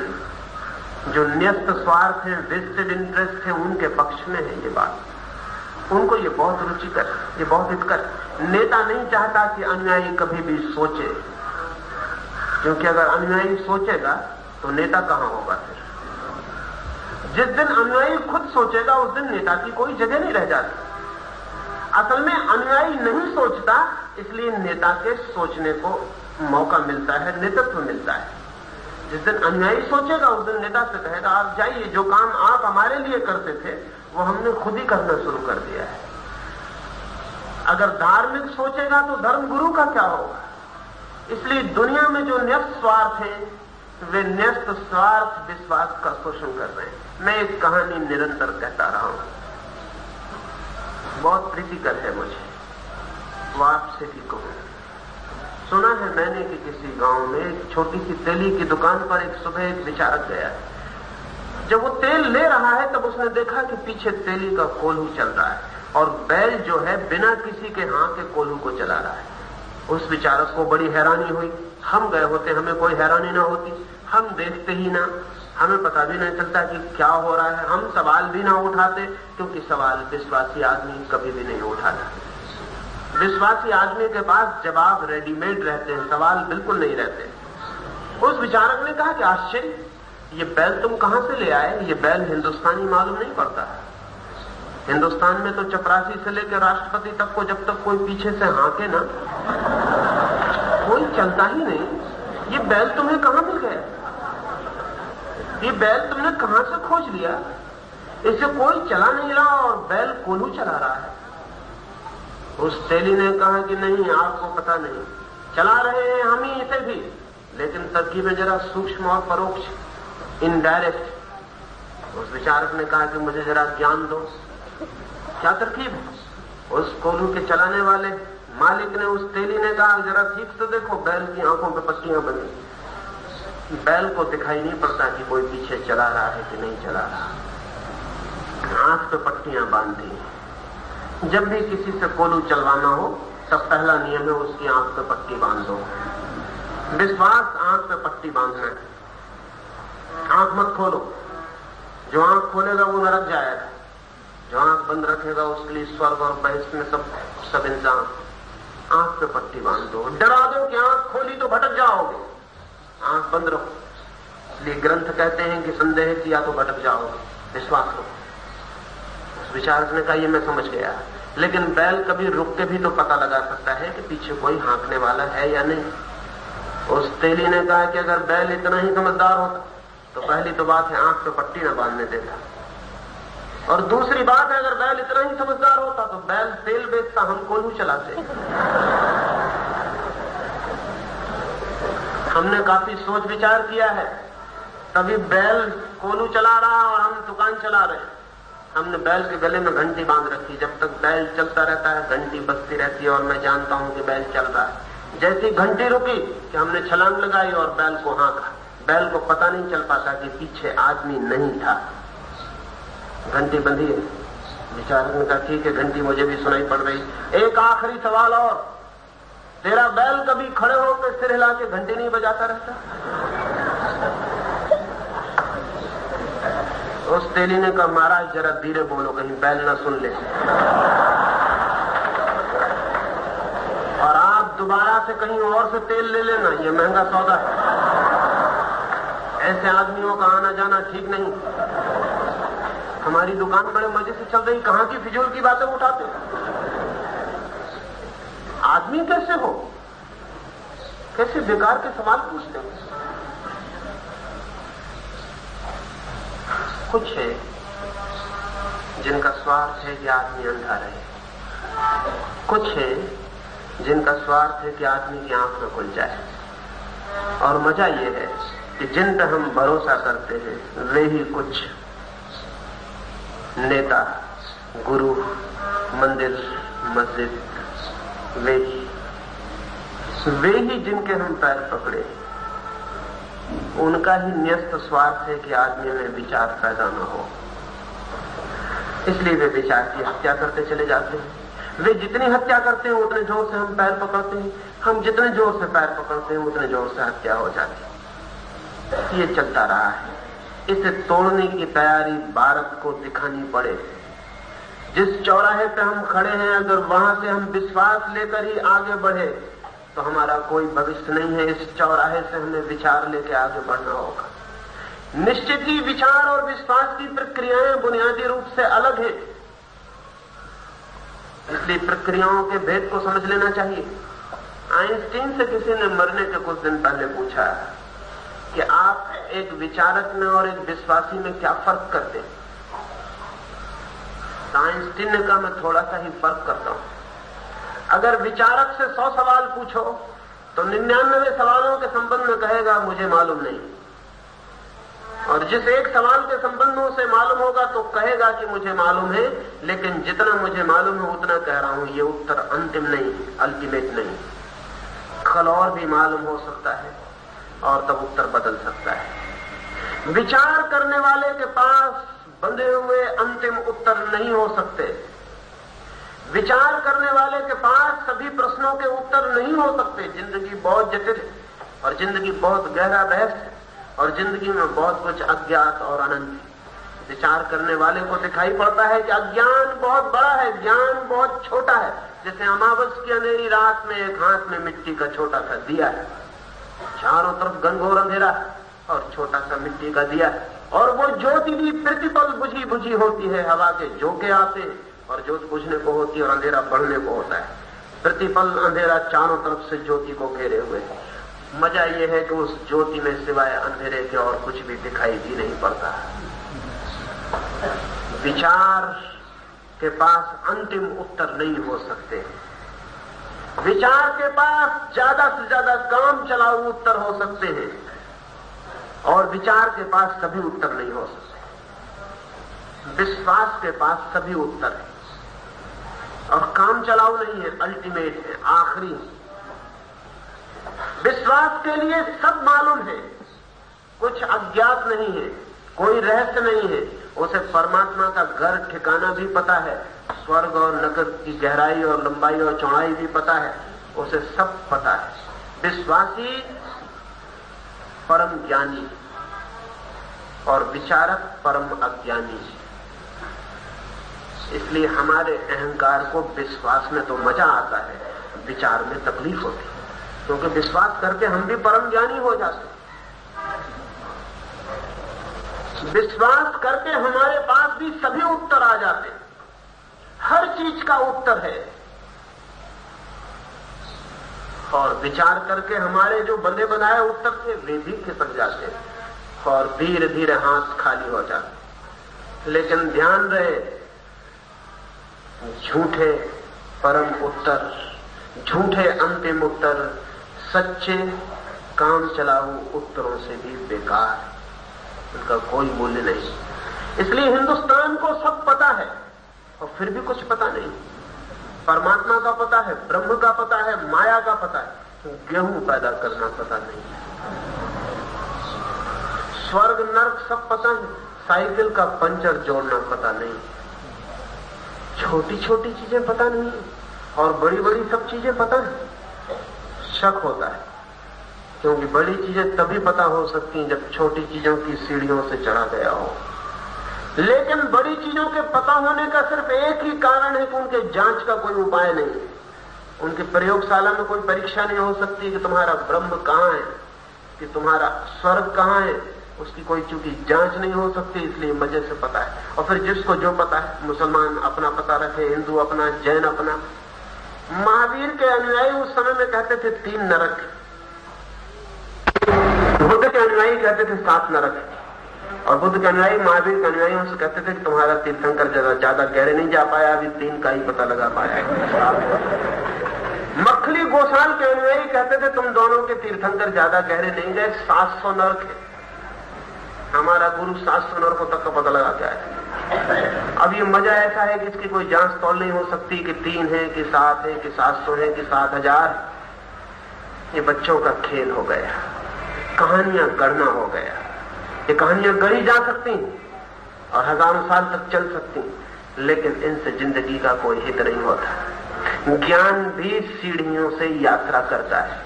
जो न्यस्त स्वार्थ है, वेस्टेड इंटरेस्ट है, उनके पक्ष में है ये बात। उनको ये बहुत रुचिकर, ये बहुत हितकर। नेता नहीं चाहता कि अनुयायी कभी भी सोचे, क्योंकि अगर अनुयायी सोचेगा तो नेता कहां होगा फिर। जिस दिन अनुयायी खुद सोचेगा उस दिन नेता की कोई जगह नहीं रह जाती। असल में अनुयायी नहीं सोचता, इसलिए नेता के सोचने को मौका मिलता है, नेतृत्व मिलता है। जिस दिन अनुयायी सोचेगा उस दिन नेता से कहेगा आप जाइए, जो काम आप हमारे लिए करते थे वो हमने खुद ही करना शुरू कर दिया है। अगर धार्मिक सोचेगा तो धर्म गुरु का क्या होगा। इसलिए दुनिया में जो न्यस्त स्वार्थ है, वे न्यस्त स्वार्थ विश्वास का शोषण कर रहे हैं। मैं एक कहानी निरंतर कहता रहा हूं, बहुत प्रीतिकर है मुझे, वो आपसे भी कहूं। सुना है मैंने कि किसी गांव में एक छोटी सी तेली की दुकान पर एक सुबह एक विचारक गया। जब वो तेल ले रहा है तब उसने देखा कि पीछे तेली का कोल्हू चल रहा है, और बैल जो है बिना किसी के हाथ के कोल्हू को चला रहा है। उस विचारक को बड़ी हैरानी हुई। हम गए होते हमें कोई हैरानी ना होती, हम देखते ही ना, हमें पता भी नहीं चलता कि क्या हो रहा है, हम सवाल भी ना उठाते, क्योंकि सवाल विश्वासी आदमी कभी भी नहीं उठाता। विश्वासी आदमी के पास जवाब रेडीमेड रहते हैं, सवाल बिल्कुल नहीं रहते। उस विचारक ने कहा कि आश्चर्य, ये बैल तुम कहां से ले आए? ये बैल हिंदुस्तानी मालूम नहीं पड़ता। हिंदुस्तान में तो चपरासी से लेकर राष्ट्रपति तक को जब तक कोई पीछे से हाँके ना, कोई चलता ही नहीं। ये बैल तुम्हें कहां मिल गया? ये बैल तुमने कहां से खोज लिया? इसे कोई चला नहीं रहा और बैल कोल्हू चला रहा है। उस तेली ने कहा कि नहीं, आपको पता नहीं, चला रहे हैं हम ही इसे भी, लेकिन तरकीबें जरा सूक्ष्म और परोक्ष, इनडायरेक्ट। उस विचारक ने कहा कि मुझे जरा ज्ञान दो, क्या तरकीब है? उस कोल्हू के चलाने वाले मालिक ने उस तेली ने कहा जरा ठीक से देखो, बैल की आंखों पे पट्टियां बनी। बैल को दिखाई नहीं पड़ता कि कोई पीछे चला रहा है कि नहीं चला रहा। आंख पे पट्टियां बांधी। जब भी किसी से कोल्हू चलवाना हो तब पहला नियम है उसकी आंख पे पट्टी बांध दो। विश्वास आंख पे पट्टी बांधना है। आंख मत खोलो। जो आंख खोलेगा वो नरक जाएगा। जो आंख बंद रखेगा उसके लिए स्वर्ग और बहिष्ठ में सब इंसान। आंख पे पट्टी बांध दो। डरा दो कि आंख खोली तो भटक जाओगे, आंख बंद रखो। इसलिए ग्रंथ कहते हैं कि संदेह किया तो भटक जाओगे, विश्वास रखो। उस विचारक ने कहा ये मैं समझ गया, लेकिन बैल कभी रुक के भी तो पता लगा सकता है कि पीछे कोई हाँकने वाला है या नहीं। उस तेली ने कहा कि अगर बैल इतना ही समझदार होता तो पहली तो बात है आंख पे पट्टी न बांधने देता, और दूसरी बात है अगर बैल इतना ही समझदार होता तो बैल तेल बेचता, हम कोल्हू चलाते। हमने काफी सोच विचार किया है, तभी बैल कोल्हू चला रहा और हम दुकान चला रहे हैं। हमने बैल के गले में घंटी बांध रखी, जब तक बैल चलता रहता है घंटी बजती रहती है और मैं जानता हूं कि बैल चल रहा है। जैसी घंटी रुकी कि हमने छलांग लगाई और बैल को हाँका। बैल को पता नहीं चल पाता कि पीछे आदमी नहीं था। घंटी बंधी है। विचारक ने कहा ठीक है, घंटी मुझे भी सुनाई पड़ रही। एक आखिरी सवाल और, तेरा बैल कभी खड़े होकर सिर हिला के घंटी नहीं बजाता रहता? उस तेली ने कहा महाराज जरा धीरे बोलो, कहीं बैल ना सुन ले, और आप दोबारा से कहीं और से तेल ले लेना, ये महंगा सौदा है। ऐसे आदमियों का आना जाना ठीक नहीं। हमारी दुकान बड़े मजे से चल रही, कहां की फिजूल की बातें उठाते हो? आदमी कैसे हो? कैसे बेकार के सवाल पूछते हो? कुछ है जिनका स्वार्थ है कि आदमी अंधा रहे, कुछ है जिनका स्वार्थ है कि आदमी की आंख में खुल जाए। और मजा यह है कि जिन पर हम भरोसा करते हैं वे ही कुछ नेता, गुरु, मंदिर, मस्जिद, वे ही जिनके हम पैर पकड़े, उनका ही न्यस्त स्वार्थ है कि आदमी में विचार पैदा न हो। इसलिए वे विचार की हत्या करते चले जाते हैं। वे जितनी हत्या करते हैं उतने जोर से हम पैर पकड़ते हैं, हम जितने जोर से पैर पकड़ते हैं उतने जोर से हत्या हो जाती है। ये चलता रहा है। इसे तोड़ने की तैयारी भारत को दिखानी पड़े। जिस चौराहे पे हम खड़े हैं, अगर वहां से हम विश्वास लेकर ही आगे बढ़े तो हमारा कोई भविष्य नहीं है। इस चौराहे से हमें विचार लेकर आगे बढ़ना होगा। निश्चित ही विचार और विश्वास की प्रक्रियाएं बुनियादी रूप से अलग है, इसलिए प्रक्रियाओं के भेद को समझ लेना चाहिए। आइंस्टीन से किसी ने मरने के कुछ दिन पहले पूछा कि आप एक विचारक में और एक विश्वासी में क्या फर्क करते हैं? आइंस्टीन ने कहा मैं थोड़ा सा ही फर्क करता हूं। अगर विचारक से 100 सवाल पूछो तो 99 सवालों के संबंध में कहेगा मुझे मालूम नहीं, और जिस एक सवाल के संबंधों से मालूम होगा तो कहेगा कि मुझे मालूम है, लेकिन जितना मुझे मालूम है उतना कह रहा हूं। ये उत्तर अंतिम नहीं, अल्टीमेट नहीं। कल और भी मालूम हो सकता है और तब उत्तर बदल सकता है। विचार करने वाले के पास बंधे हुए अंतिम उत्तर नहीं हो सकते। विचार करने वाले के पास सभी प्रश्नों के उत्तर नहीं हो सकते। जिंदगी बहुत जटिल है और जिंदगी बहुत गहरा बहस है और जिंदगी में बहुत कुछ अज्ञात और अनंत है। विचार करने वाले को दिखाई पड़ता है कि अज्ञान बहुत बड़ा है, ज्ञान बहुत छोटा है। जैसे अमावस की अंधेरी रात में एक हाथ में मिट्टी का छोटा सा दिया है, चारों तरफ घनघोर अंधेरा है, और छोटा सा मिट्टी का दिया, और वो ज्योति भी प्रतिपल बुझी बुझी होती है, हवा के झोंके आते हैं और ज्योति बुझने को होती है और अंधेरा बढ़ने को होता है। प्रतिपल अंधेरा चारों तरफ से ज्योति को घेरे हुए। मजा यह है कि उस ज्योति में सिवाय अंधेरे के और कुछ भी दिखाई भी नहीं पड़ता। विचार के पास अंतिम उत्तर नहीं हो सकते। विचार के पास ज्यादा से ज्यादा काम चलाऊ उत्तर हो सकते हैं, और विचार के पास सभी उत्तर नहीं हो सकते। विश्वास के पास सभी उत्तर है, और काम चलाऊ नहीं है, अल्टीमेट है, आखिरी। विश्वास के लिए सब मालूम है, कुछ अज्ञात नहीं है, कोई रहस्य नहीं है। उसे परमात्मा का घर ठिकाना भी पता है, स्वर्ग और नरक की गहराई और लंबाई और चौड़ाई भी पता है, उसे सब पता है। विश्वासी परम ज्ञानी और विचारक परम अज्ञानी। इसलिए हमारे अहंकार को विश्वास में तो मजा आता है, विचार में तकलीफ होती है, क्योंकि विश्वास करके हम भी परम ज्ञानी हो जाते। विश्वास करके हमारे पास भी सभी उत्तर आ जाते, हर चीज का उत्तर है। और विचार करके हमारे जो बंधे बनाए उत्तर थे वे भी खिसक जाते और धीरे धीरे हाथ खाली हो जाते। लेकिन ध्यान रहे, झूठे परम उत्तर, झूठे अंतिम उत्तर सच्चे काम चलाऊ उत्तरों से भी बेकार, उनका कोई मूल्य नहीं। इसलिए हिंदुस्तान को सब पता है और फिर भी कुछ पता नहीं। परमात्मा का पता है, ब्रह्म का पता है, माया का पता है, गेहूं पैदा करना पता नहीं। स्वर्ग नरक सब पता है, साइकिल का पंचर जोड़ना पता नहीं। छोटी छोटी चीजें पता नहीं और बड़ी बड़ी सब चीजें पता है। शक होता है, क्योंकि बड़ी चीजें तभी पता हो सकती हैं जब छोटी चीजों की सीढ़ियों से चढ़ा गया हो। लेकिन बड़ी चीजों के पता होने का सिर्फ एक ही कारण है कि उनके जांच का कोई उपाय नहीं है। उनकी प्रयोगशाला में कोई परीक्षा नहीं हो सकती कि तुम्हारा ब्रह्म कहां है, कि तुम्हारा स्वर्ग कहां है, उसकी कोई चूंकि जांच नहीं हो सकती, इसलिए मजे से पता है। और फिर जिसको जो पता है, मुसलमान अपना पता रखे, हिंदू अपना, जैन अपना। महावीर के अनुयायी उस समय में कहते थे 3 नरक, बुद्ध के अनुयायी कहते थे 7 नरक, और बुद्ध के अनुयायी महावीर के अनुयायियों से कहते थे कि तुम्हारा तीर्थंकर ज्यादा गहरे नहीं जा पाया, अभी 3 का ही पता लगा पाया। मखली गोसाल के अनुयायी कहते थे तुम दोनों के तीर्थंकर ज्यादा गहरे नहीं गए, 700 नरक है। हमारा गुरु 700 नरकों तक का पता लगा क्या है। अब ये मजा ऐसा है कि इसकी कोई जांच तौल नहीं हो सकती कि 3 है कि 7 है कि 700 है कि 7000। ये बच्चों का खेल हो गया, कहानियां गढ़ना हो गया। ये कहानियां गढ़ी जा सकती और हजारों साल तक चल सकती, लेकिन इनसे जिंदगी का कोई हित नहीं होता। ज्ञान भी सीढ़ियों से यात्रा करता है,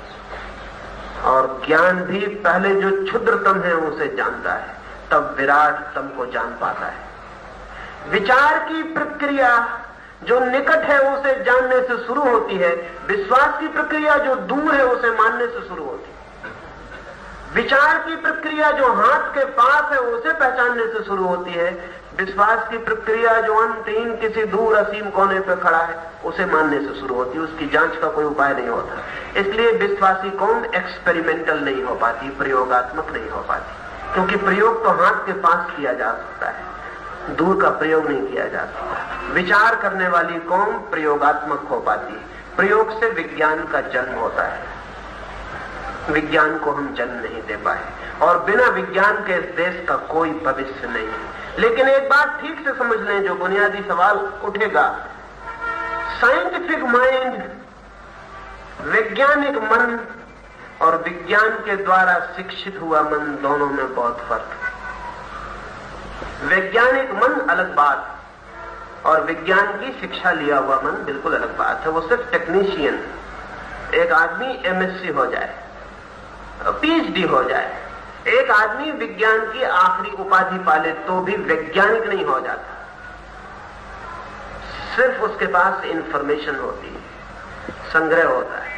और ज्ञान भी पहले जो क्षुद्रतम है उसे जानता है, तब विराटतम को जान पाता है। विचार की प्रक्रिया जो निकट है उसे जानने से शुरू होती है, विश्वास की प्रक्रिया जो दूर है उसे मानने से शुरू होती है। विचार की प्रक्रिया जो हाथ के पास है उसे पहचानने से शुरू होती है, विश्वास की प्रक्रिया जो अंतहीन किसी दूर असीम कोने पर खड़ा है उसे मानने से शुरू होती है। उसकी जांच का कोई उपाय नहीं होता। इसलिए विश्वासी कौन एक्सपेरिमेंटल नहीं हो पाती, प्रयोगात्मक नहीं हो पाती, क्योंकि प्रयोग तो हाथ के पास किया जा सकता है, दूर का प्रयोग नहीं किया जा सकता। विचार करने वाली कौन प्रयोगात्मक हो पाती है। प्रयोग से विज्ञान का जन्म होता है, विज्ञान को हम जन्म नहीं दे पाए, और बिना विज्ञान के इस देश का कोई भविष्य नहीं है। लेकिन एक बात ठीक से समझ लें, जो बुनियादी सवाल उठेगा, साइंटिफिक माइंड, वैज्ञानिक मन और विज्ञान के द्वारा शिक्षित हुआ मन, दोनों में बहुत फर्क है। वैज्ञानिक मन अलग बात, और विज्ञान की शिक्षा लिया हुआ मन बिल्कुल अलग बात है। वो सिर्फ टेक्नीशियन, एक आदमी एमएससी हो जाए, पीएचडी हो जाए, एक आदमी विज्ञान की आखिरी उपाधि पाले तो भी वैज्ञानिक नहीं हो जाता। सिर्फ उसके पास इंफॉर्मेशन होती है, संग्रह होता है।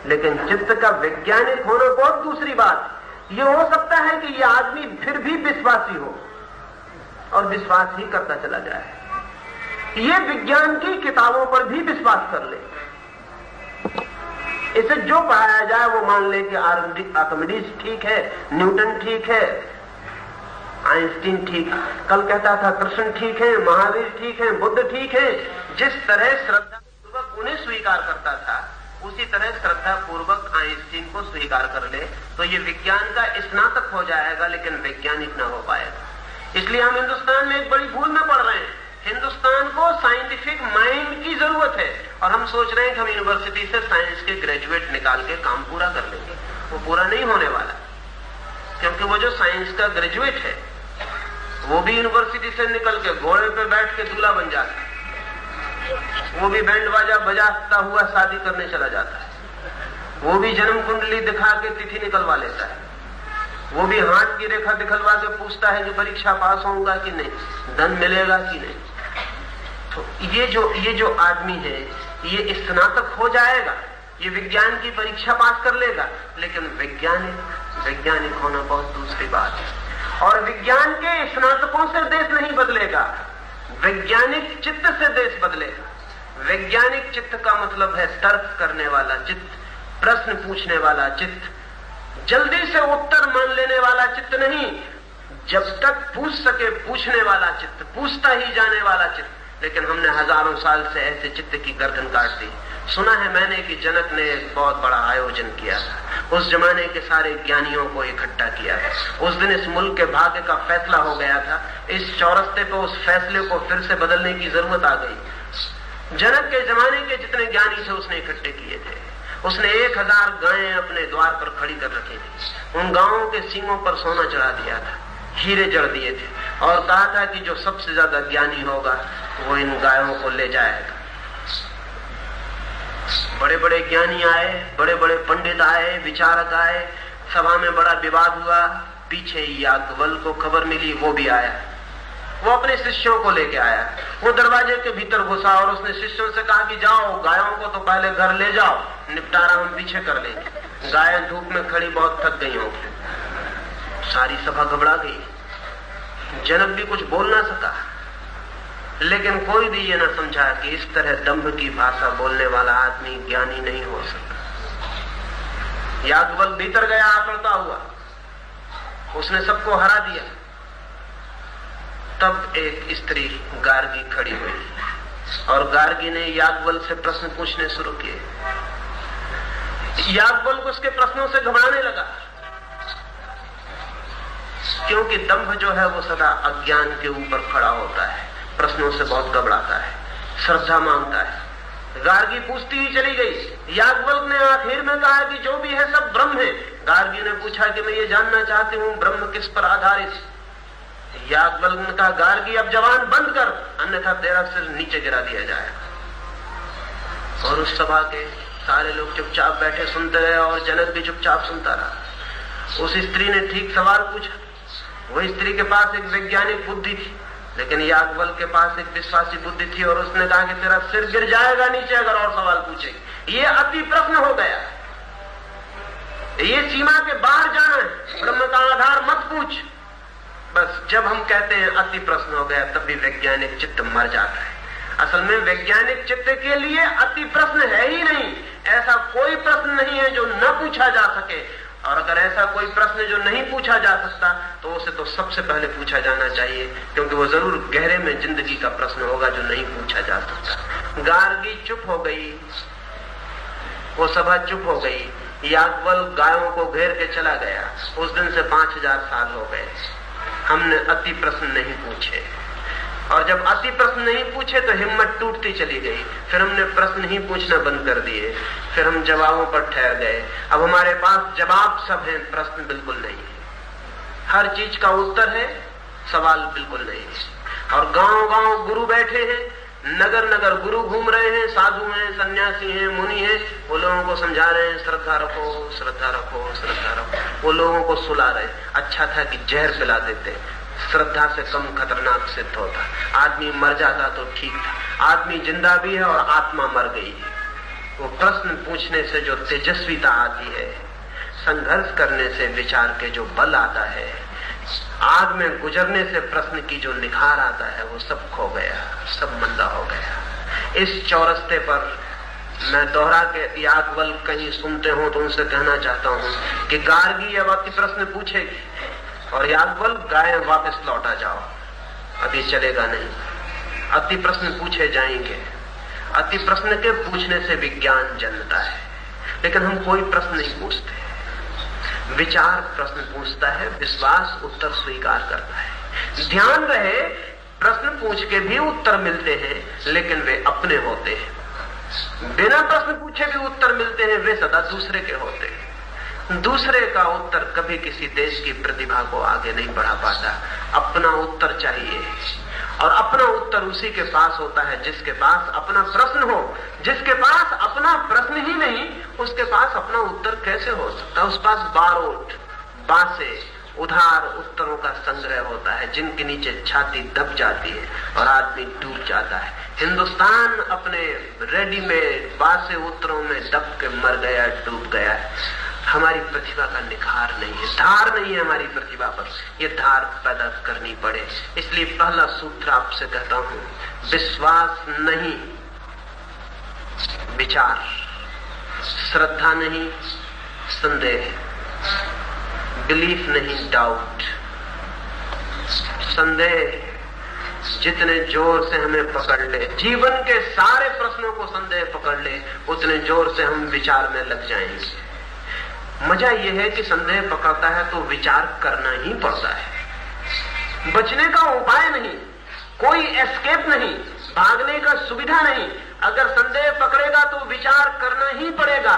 लेकिन चित्त का वैज्ञानिक होना बहुत दूसरी बात है। ये हो सकता है कि ये आदमी फिर भी विश्वासी हो और विश्वास ही करता चला जाए, ये विज्ञान की किताबों पर भी विश्वास कर ले, इसे जो पढ़ाया जाए वो मान ले कि आर्किमिडीज ठीक है, न्यूटन ठीक है, आइंस्टीन ठीक, कल कहता था कृष्ण ठीक है, महावीर ठीक है, बुद्ध ठीक है। जिस तरह श्रद्धा पूर्वक उन्हें स्वीकार करता था उसी तरह श्रद्धा पूर्वक आइंस्टीन को स्वीकार कर ले तो ये विज्ञान का स्नातक हो जाएगा, लेकिन वैज्ञानिक न हो पाएगा। इसलिए हम हिंदुस्तान में एक बड़ी भूल में पड़ रहे हैं। हिंदुस्तान को साइंटिफिक माइंड की जरूरत है और हम सोच रहे हैं कि हम यूनिवर्सिटी से साइंस के ग्रेजुएट निकाल के काम पूरा कर लेंगे। वो पूरा नहीं होने वाला, क्योंकि वो जो साइंस का ग्रेजुएट है वो भी यूनिवर्सिटी से निकल के घोड़े पे बैठ के दूल्हा बन जाता है, वो भी बैंड बाजा बजाता हुआ शादी करने चला जाता है, वो भी जन्म कुंडली दिखा के तिथि निकलवा लेता है, वो भी हाथ की रेखा दिखलवा के पूछता है कि परीक्षा पास होऊंगा कि नहीं, धन मिलेगा कि नहीं। तो ये जो आदमी है ये स्नातक हो जाएगा, ये विज्ञान की परीक्षा पास कर लेगा, लेकिन वैज्ञानिक होना बहुत दूसरी बात है। और विज्ञान के स्नातकों से देश नहीं बदलेगा, वैज्ञानिक चित्त से देश बदलेगा। वैज्ञानिक चित्त का मतलब है तर्क करने वाला चित्त, प्रश्न पूछने वाला चित्त, जल्दी से उत्तर मान लेने वाला चित्त नहीं, जब तक पूछ सके पूछने वाला चित्त, पूछता ही जाने वाला चित्त। लेकिन हमने हजारों साल से ऐसे चित्त की गर्दन काट दी। सुना है मैंने कि जनक ने एक बहुत बड़ा आयोजन किया था, उस जमाने के सारे ज्ञानियों को इकट्ठा किया था। उस दिन इस मुल्क के भाग्य का फैसला हो गया था, इस चौरस्ते पर उस फैसले को फिर से बदलने की जरूरत आ गई। जनक के जमाने के जितने ज्ञानी थे उसने इकट्ठे किए थे। उसने 1000 गायें अपने द्वार पर खड़ी कर रखी थी, उन गायों के सींगों पर सोना चढ़ा दिया था, हीरे जड़ दिए थे और कहा था कि जो सबसे ज्यादा ज्ञानी होगा वो इन गायों को ले जाएगा। बड़े बड़े ज्ञानी आए, बड़े बड़े पंडित आए, विचारक आए, सभा में बड़ा विवाद हुआ। पीछे याज्ञवल्क्य को खबर मिली, वो भी आया, वो अपने शिष्यों को लेके आया। वो दरवाजे के भीतर घुसा और उसने शिष्यों से कहा कि जाओ गायों को तो पहले घर ले जाओ, निपटारा हम पीछे कर लेंगे। गायें धूप में खड़ी बहुत थक गई होंगी। सारी सभा घबरा गई, जनक भी कुछ बोल ना सका, लेकिन कोई भी ये ना समझा कि इस तरह दंभ की भाषा बोलने वाला आदमी ज्ञानी नहीं हो सकता। याज्ञवल्क्य भीतर गया आकड़ता हुआ, उसने सबको हरा दिया। तब एक स्त्री गार्गी खड़ी हुई और गार्गी ने याज्ञवल्क्य से प्रश्न पूछने शुरू किए। याज्ञवल्क्य उसके प्रश्नों से घबराने लगा, क्योंकि दंभ जो है वो सदा अज्ञान के ऊपर खड़ा होता है, प्रश्नों से बहुत घबराता है, श्रद्धा मांगता है। गार्गी पूछती ही चली गई। याज्ञवल्क्य ने आखिर में कहा कि जो भी है सब ब्रह्म है। गार्गी ने पूछा कि मैं ये जानना चाहती हूँ ब्रह्म किस पर आधारित। याज्ञवल्क्य ने कहा गार्गी अब जवान बंद कर, अन्यथा तेरा सिर नीचे गिरा दिया जाएगा। और उस सभा के सारे लोग चुपचाप बैठे सुनते रहे और जनक भी चुपचाप सुनता रहा। उस स्त्री ने ठीक सवाल पूछा। वो स्त्री के पास एक वैज्ञानिक बुद्धि थी, लेकिन याज्ञवल्क्य के पास एक विश्वासी बुद्धि थी और उसने कहा कि तेरा सिर गिर जाएगा नीचे अगर और सवाल पूछेगी। ये अति प्रश्न हो गया, ये सीमा के बाहर जाना है, ब्रह्म का आधार मत पूछ। बस जब हम कहते हैं अति प्रश्न हो गया तब भी वैज्ञानिक चित्त मर जाता है। असल में वैज्ञानिक चित्त के लिए अति प्रश्न है ही नहीं, ऐसा कोई प्रश्न नहीं है जो न पूछा जा सके। और अगर ऐसा कोई प्रश्न जो नहीं पूछा जा सकता तो उसे तो सबसे पहले पूछा जाना चाहिए, क्योंकि वो जरूर गहरे में जिंदगी का प्रश्न होगा जो नहीं पूछा जा सकता। गार्गी चुप हो गई, वो सभा चुप हो गई। याज्ञवल्क्य गायों को घेर के चला गया। उस दिन से 5000 साल हो गए, हमने अति प्रश्न नहीं पूछे। और जब अति प्रश्न नहीं पूछे तो हिम्मत टूटती चली गई। फिर हमने प्रश्न ही पूछना बंद कर दिए, फिर हम जवाबों पर ठहर गए। अब हमारे पास जवाब सब है, प्रश्न बिल्कुल नहीं है। हर चीज का उत्तर है, सवाल बिल्कुल नहीं है। और गांव गांव गुरु बैठे हैं, नगर नगर गुरु घूम रहे हैं, साधु हैं, सन्यासी हैं, मुनि हैं। वो लोगों को समझा रहे हैं श्रद्धा रखो, श्रद्धा रखो, श्रद्धा रखो। वो लोगों को सुला रहे। अच्छा था कि जहर पिला देते, श्रद्धा से कम खतरनाक सिद्ध होता। आदमी मर जाता तो ठीक था। आदमी जिंदा भी है और आत्मा मर गई है। वो प्रश्न पूछने से जो तेजस्विता आती है, संघर्ष करने से विचार के जो बल आता है, आग में गुजरने से प्रश्न की जो निखार आता है, वो सब खो गया, सब मंदा हो गया। इस चौरस्ते पर मैं दोहरा के याज्ञवल कहीं सुनते हो तो उनसे कहना चाहता हूं कि गार्गी अब अति प्रश्न पूछेगी और याज्ञवल गाय वापस लौटा जाओ, अब ये चलेगा नहीं। अति प्रश्न पूछे जाएंगे, अति प्रश्न के पूछने से विज्ञान जन्मता है, लेकिन हम कोई प्रश्न नहीं पूछते। विचार प्रश्न पूछता है, विश्वास उत्तर स्वीकार करता है। ध्यान रहे, प्रश्न पूछ के भी उत्तर मिलते हैं, लेकिन वे अपने होते हैं। बिना प्रश्न पूछे भी उत्तर मिलते हैं, वे सदा दूसरे के होते हैं। दूसरे का उत्तर कभी किसी देश की प्रतिभा को आगे नहीं बढ़ा पाता। अपना उत्तर चाहिए, और अपना उत्तर उसी के पास होता है जिसके पास अपना प्रश्न हो। जिसके पास अपना प्रश्न ही नहीं, उसके पास अपना उत्तर कैसे हो सकता है? उस पास बारोट, बासे, उधार उत्तरों का संग्रह होता है, जिनके नीचे छाती दब जाती है और आदमी डूब जाता है। हिंदुस्तान अपने रेडीमेड बासे उत्तरों में दब के मर गया, डूब गया है। हमारी प्रतिभा का निखार नहीं है, धार नहीं है हमारी प्रतिभा पर, ये धार पैदा करनी पड़े। इसलिए पहला सूत्र आपसे कहता हूं, विश्वास नहीं विचार, श्रद्धा नहीं संदेह, बिलीफ नहीं डाउट। संदेह जितने जोर से हमें पकड़ ले, जीवन के सारे प्रश्नों को संदेह पकड़ ले, उतने जोर से हम विचार में लग जाएंगे। मजा यह है कि संदेह पकड़ता है तो विचार करना ही पड़ता है। बचने का उपाय नहीं, कोई एस्केप नहीं, भागने का सुविधा नहीं। अगर संदेह पकड़ेगा तो विचार करना ही पड़ेगा,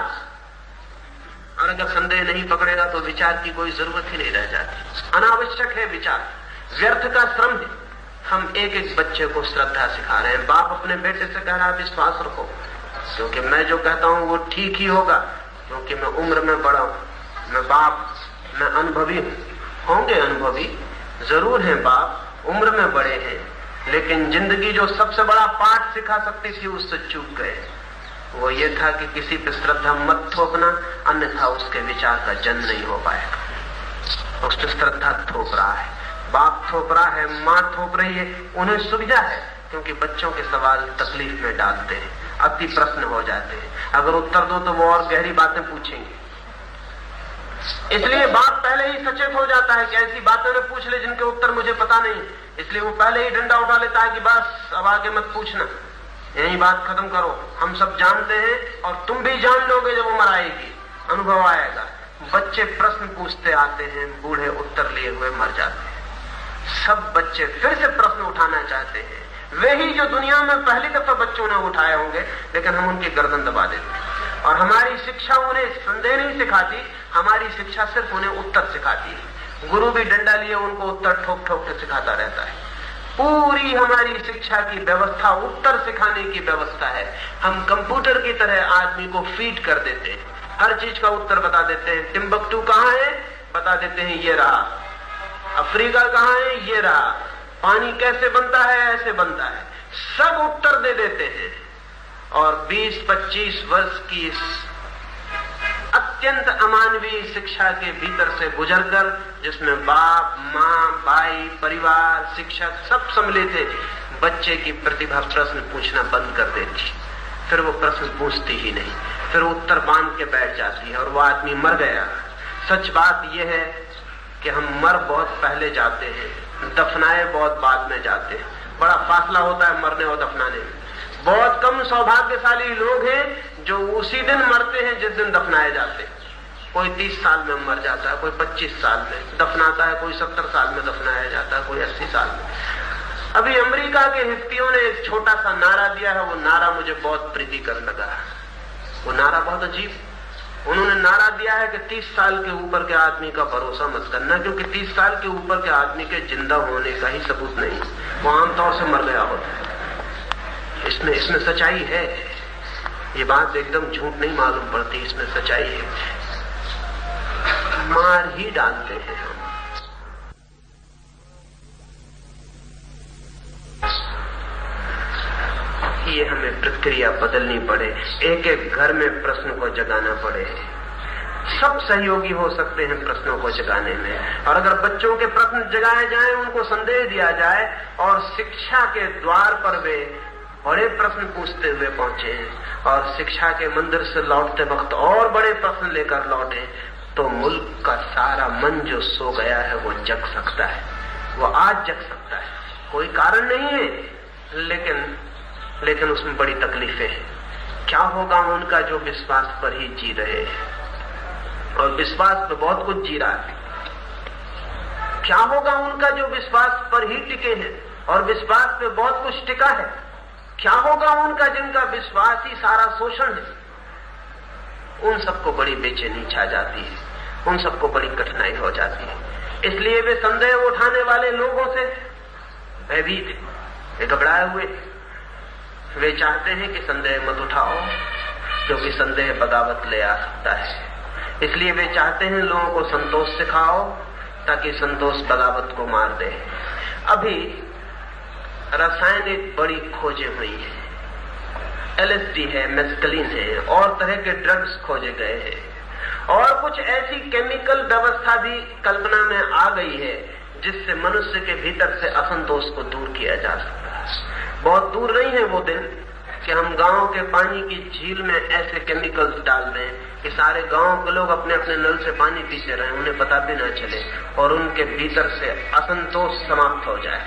और अगर संदेह नहीं पकड़ेगा तो विचार की कोई जरूरत ही नहीं रह जाती। अनावश्यक है विचार, व्यर्थ का श्रम है। हम एक एक बच्चे को श्रद्धा सिखा रहे हैं। बाप अपने बेटे से कह रहा है विश्वास रखो, क्योंकि मैं जो कहता हूं वो ठीक ही होगा, क्योंकि मैं उम्र में बड़ा हूं, मैं बाप, मैं अनुभवी हूं। होंगे अनुभवी जरूर हैं बाप, उम्र में बड़े हैं, लेकिन जिंदगी जो सबसे बड़ा पाठ सिखा सकती थी उससे चूक गए। वो ये था कि किसी पे श्रद्धा मत थोपना, अन्यथा उसके विचार का जन्म नहीं हो पाएगा। उस पर श्रद्धा थोप रहा है, बाप थोप रहा है, माँ थोप रही है। उन्हें सुविधा है, क्योंकि बच्चों के सवाल तकलीफ में डालते हैं, अति प्रश्न हो जाते हैं। अगर उत्तर दो तो वो और गहरी बातें पूछेंगे। इसलिए बाप पहले ही सचेत हो जाता है कि ऐसी बातें न पूछ ले जिनके उत्तर मुझे पता नहीं। इसलिए वो पहले ही डंडा उठा लेता है कि बस अब आगे मत पूछना, यही बात खत्म करो, हम सब जानते हैं और तुम भी जान लोगे जब उम्र आएगी, अनुभव आएगा। बच्चे प्रश्न पूछते आते हैं, बूढ़े उत्तर लिए हुए मर जाते हैं। सब बच्चे फिर से प्रश्न उठाना चाहते हैं, वे ही जो दुनिया में पहली दफा बच्चों ने उठाए होंगे, लेकिन हम उनकी गर्दन दबा देते हैं। और हमारी शिक्षा उन्हें संदेह नहीं सिखाती, हमारी शिक्षा सिर्फ उन्हें उत्तर सिखाती है। गुरु भी डंडा लिए उनको उत्तर ठोक ठोक के सिखाता रहता है। पूरी हमारी शिक्षा की व्यवस्था उत्तर सिखाने की व्यवस्था है। हम कंप्यूटर की तरह आदमी को फीड कर देते हैं, हर चीज का उत्तर बता देते हैं। टिम्बकटू कहाँ है बता देते हैं, ये रहा। अफ्रीका कहाँ है, ये रहा। पानी कैसे बनता है, ऐसे बनता है। सब उत्तर दे देते हैं। और 20-25 वर्ष की इस अत्यंत अमानवीय शिक्षा के भीतर से गुजरकर, जिसमें बाप, माँ, भाई, परिवार, शिक्षक सब सम्मिलित थे, बच्चे की प्रतिभा प्रश्न पूछना बंद कर देती। फिर वो प्रश्न पूछती ही नहीं, फिर उत्तर बांध के बैठ जाती है और वो आदमी मर गया। सच बात यह है कि हम मर बहुत पहले जाते हैं, दफनाए बहुत बाद में जाते हैं। बड़ा फासला होता है मरने और दफनाने में। बहुत कम सौभाग्यशाली लोग हैं जो उसी दिन मरते हैं जिस दिन दफनाए जाते हैं। कोई 30 साल में मर जाता है, कोई 25 साल में दफनाता है, कोई 70 साल में दफनाया जाता है, कोई 80 साल में। अभी अमेरिका के हिस्पियों ने एक छोटा सा नारा दिया है, वो नारा मुझे बहुत प्रीतिकर लगा। वो नारा बहुत अजीब। उन्होंने नारा दिया है कि 30 साल के ऊपर के आदमी का भरोसा मत करना, क्योंकि 30 साल के ऊपर के आदमी के जिंदा होने का ही सबूत नहीं, वो आमतौर से मर गया होता है। इसमें सच्चाई है। ये बात एकदम झूठ नहीं मालूम पड़ती, इसमें सच्चाई है। मार ही डालते हैं हम। ये हमें प्रक्रिया बदलनी पड़े, एक एक घर में प्रश्न को जगाना पड़े। सब सहयोगी हो सकते हैं प्रश्नों को जगाने में। और अगर बच्चों के प्रश्न जगाए जाएं, उनको संदेह दिया जाए और शिक्षा के द्वार पर वे बड़े प्रश्न पूछते हुए पहुंचे और शिक्षा के मंदिर से लौटते वक्त और बड़े प्रश्न लेकर लौटे, तो मुल्क का सारा मन जो सो गया है वो जग सकता है। वो आज जग सकता है, कोई कारण नहीं है, लेकिन उसमें बड़ी तकलीफें हैं। क्या होगा उनका जो विश्वास पर ही जी रहे हैं और विश्वास पे बहुत कुछ जी रहा है? क्या होगा उनका जो विश्वास पर ही टिके हैं और विश्वास पे बहुत कुछ टिका है? क्या होगा उनका जिनका विश्वास ही सारा शोषण है? उन सबको बड़ी बेचैनी छा जाती है, उन सबको बड़ी कठिनाई हो जाती है। इसलिए वे संदेह उठाने वाले लोगों से भयभीत, वे घबराए हुए, वे चाहते हैं कि संदेह मत उठाओ, क्योंकि संदेह बगावत ले आ सकता है। इसलिए वे चाहते हैं लोगों को संतोष सिखाओ, ताकि संतोष बगावत को मार दे। अभी रासायनिक बड़ी खोजें हुई हैं, LSD है, मेस्कलिन है, और तरह के ड्रग्स खोजे गए हैं, और कुछ ऐसी केमिकल व्यवस्था भी कल्पना में आ गई है जिससे मनुष्य के भीतर से असंतोष को दूर किया जा सकता है। बहुत दूर नहीं है वो दिन कि हम गांव के पानी की झील में ऐसे केमिकल्स डाल दें कि सारे गांव के लोग अपने अपने नल से पानी पीते रहें, उन्हें पता भी न चले, और उनके भीतर से असंतोष समाप्त हो जाए।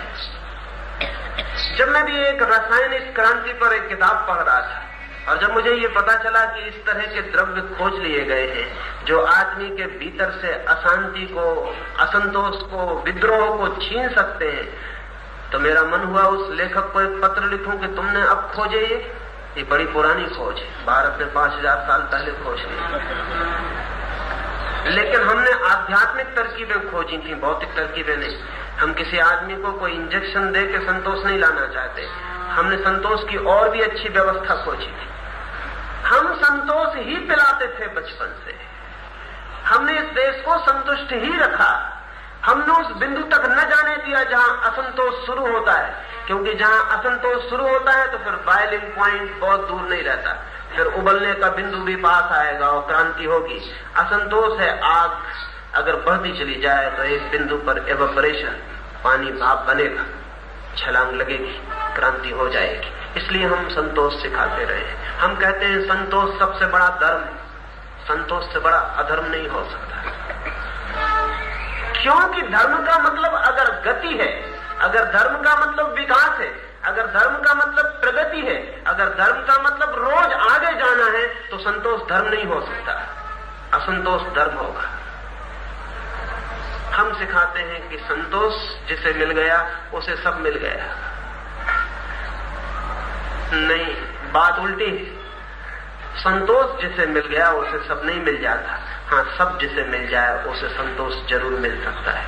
जब मैं भी एक रासायनिक क्रांति पर एक किताब पढ़ रहा था, और जब मुझे ये पता चला कि इस तरह के द्रव्य खोज लिए गए हैं जो आदमी के भीतर से अशांति को, असंतोष को, विद्रोह को छीन सकते हैं, तो मेरा मन हुआ उस लेखक को एक पत्र लिखूं कि तुमने अब खोजे ये बड़ी पुरानी खोज है, भारत ने 5000 साल पहले खोज ली, लेकिन हमने आध्यात्मिक तरकीबें खोजी थी, भौतिक तरकीबें नहीं। हम किसी आदमी को कोई इंजेक्शन दे के संतोष नहीं लाना चाहते, हमने संतोष की और भी अच्छी व्यवस्था खोजी थी। हम संतोष ही पिलाते थे बचपन से, हमने इस देश को संतुष्ट ही रखा, हमने उस बिंदु तक न जाने दिया जहां असंतोष शुरू होता है, क्योंकि जहां असंतोष शुरू होता है तो फिर बॉइलिंग पॉइंट बहुत दूर नहीं रहता, फिर उबलने का बिंदु भी पास आएगा और क्रांति होगी। असंतोष है आग, अगर बढ़ती चली जाए तो एक बिंदु पर एवापोरेशन, पानी भाप बनेगा, छलांग लगेगी, क्रांति हो जाएगी। इसलिए हम संतोष सिखाते रहे। हम कहते हैं संतोष सबसे बड़ा धर्म, संतोष से बड़ा अधर्म नहीं हो सकता, क्योंकि धर्म का मतलब अगर गति है, अगर धर्म का मतलब विकास है, अगर धर्म का मतलब प्रगति है, अगर धर्म का मतलब रोज आगे जाना है, तो संतोष धर्म नहीं हो सकता, असंतोष धर्म होगा। हम सिखाते हैं कि संतोष जिसे मिल गया उसे सब मिल गया। नहीं, बात उल्टी है। संतोष जिसे मिल गया उसे सब नहीं मिल जाता। हाँ, सब जिसे मिल जाए उसे संतोष जरूर मिल सकता है,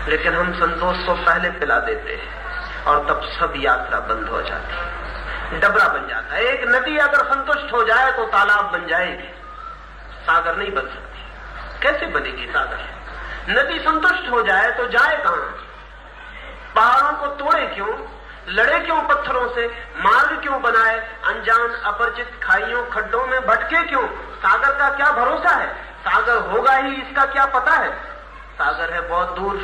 लेकिन हम संतोष को पहले पिला देते हैं और तब सब यात्रा बंद हो जाती है, डबरा बन जाता है। एक नदी अगर संतुष्ट हो जाए तो तालाब बन जाएगी, सागर नहीं बन सकती। कैसे बनेगी सागर? नदी संतुष्ट हो जाए तो जाए कहां? पहाड़ों को तोड़े क्यों, लड़े क्यों पत्थरों से, मार्ग क्यों बनाए, अनजान अपरिचित खाइयों खड्डों में भटके क्यों? सागर का क्या भरोसा है? सागर होगा ही इसका क्या पता है? सागर है बहुत दूर,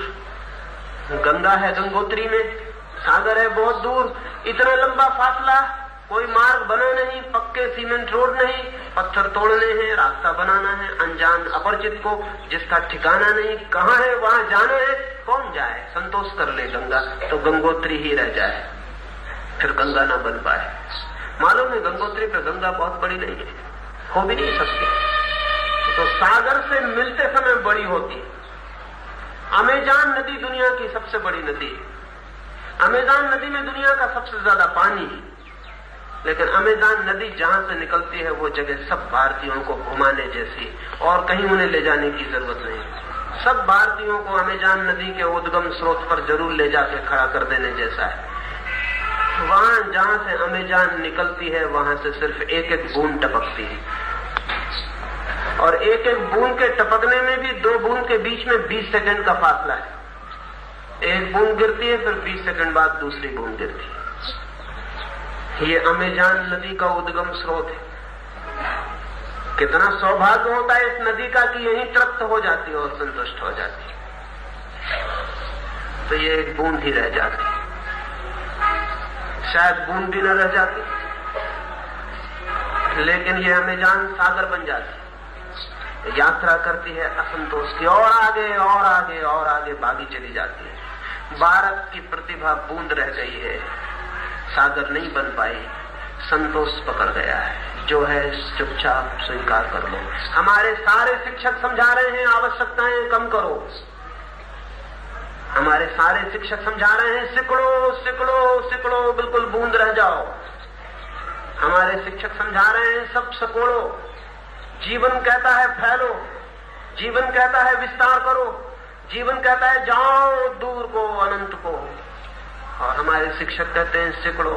गंगा है गंगोत्री में, सागर है बहुत दूर, इतना लंबा फासला, कोई मार्ग बना नहीं, पक्के सीमेंट रोड नहीं, पत्थर तोड़ने हैं, रास्ता बनाना है, अनजान अपरिचित को जिसका ठिकाना नहीं, कहां है वहां जाना है, कौन जाए? संतोष कर ले गंगा तो गंगोत्री ही रह जाए, फिर गंगा ना बन पाए। मालूम है गंगोत्री पे गंगा बहुत बड़ी नहीं है, हो भी नहीं सकती, तो सागर से मिलते समय बड़ी होती। अमेजान नदी दुनिया की सबसे बड़ी नदी है। अमेजान नदी में दुनिया का सबसे ज्यादा पानी है, लेकिन अमेजान नदी जहां से निकलती है वो जगह सब भारतीयों को घुमाने जैसी, और कहीं उन्हें ले जाने की जरूरत नहीं। सब भारतीयों को अमेजान नदी के उद्गम स्रोत पर जरूर ले जाके खड़ा कर देने जैसा है। वहां जहां से अमेजान निकलती है वहां से सिर्फ एक एक बूंद टपकती है, और एक एक बूंद के टपकने में भी दो बूंद के बीच में 20 सेकंड का फासला है। एक बूंद गिरती है, फिर 20 सेकंड बाद दूसरी बूंद गिरती है। ये अमेजान नदी का उद्गम स्रोत है। कितना सौभाग्य होता है इस नदी का कि यहीं तृप्त हो जाती है और संतुष्ट हो जाती है। तो ये एक बूंद ही रह जाती, शायद बूंद भी न रह जाती, लेकिन ये अमेज़न सागर बन जाती, यात्रा करती है असंतोष की, और आगे और आगे और आगे भागी चली जाती है। भारत की प्रतिभा बूंद रह गई है, सागर नहीं बन पाई, संतोष पकड़ गया है। जो है चुपचाप स्वीकार कर लो। हमारे सारे शिक्षक समझा रहे हैं आवश्यकताएं कम करो, हमारे सारे शिक्षक समझा रहे हैं सिकुड़ो सिकुड़ो सिकुड़ो, बिल्कुल बूंद रह जाओ। हमारे शिक्षक समझा रहे हैं सब सिकुड़ो। जीवन कहता है फैलो, जीवन कहता है विस्तार करो, जीवन कहता है जाओ दूर को, अनंत को। और हमारे शिक्षक कहते हैं सिकुड़ो,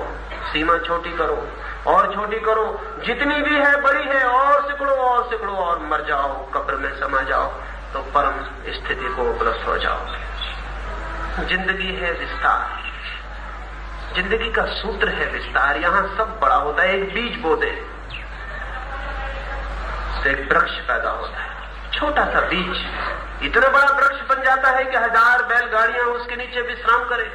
सीमा छोटी करो और छोटी करो, जितनी भी है बड़ी है, और सिकुड़ो और सिकुड़ो और मर जाओ, कब्र में समा जाओ तो परम स्थिति को उपलब्ध हो जाओ। जिंदगी है विस्तार, जिंदगी का सूत्र है विस्तार। यहां सब बड़ा होता है। एक बीज बो दे तो एक वृक्ष पैदा होता है, छोटा सा बीज इतना बड़ा वृक्ष बन जाता है कि 1000 बैलगाड़ियां उसके नीचे विश्राम करें।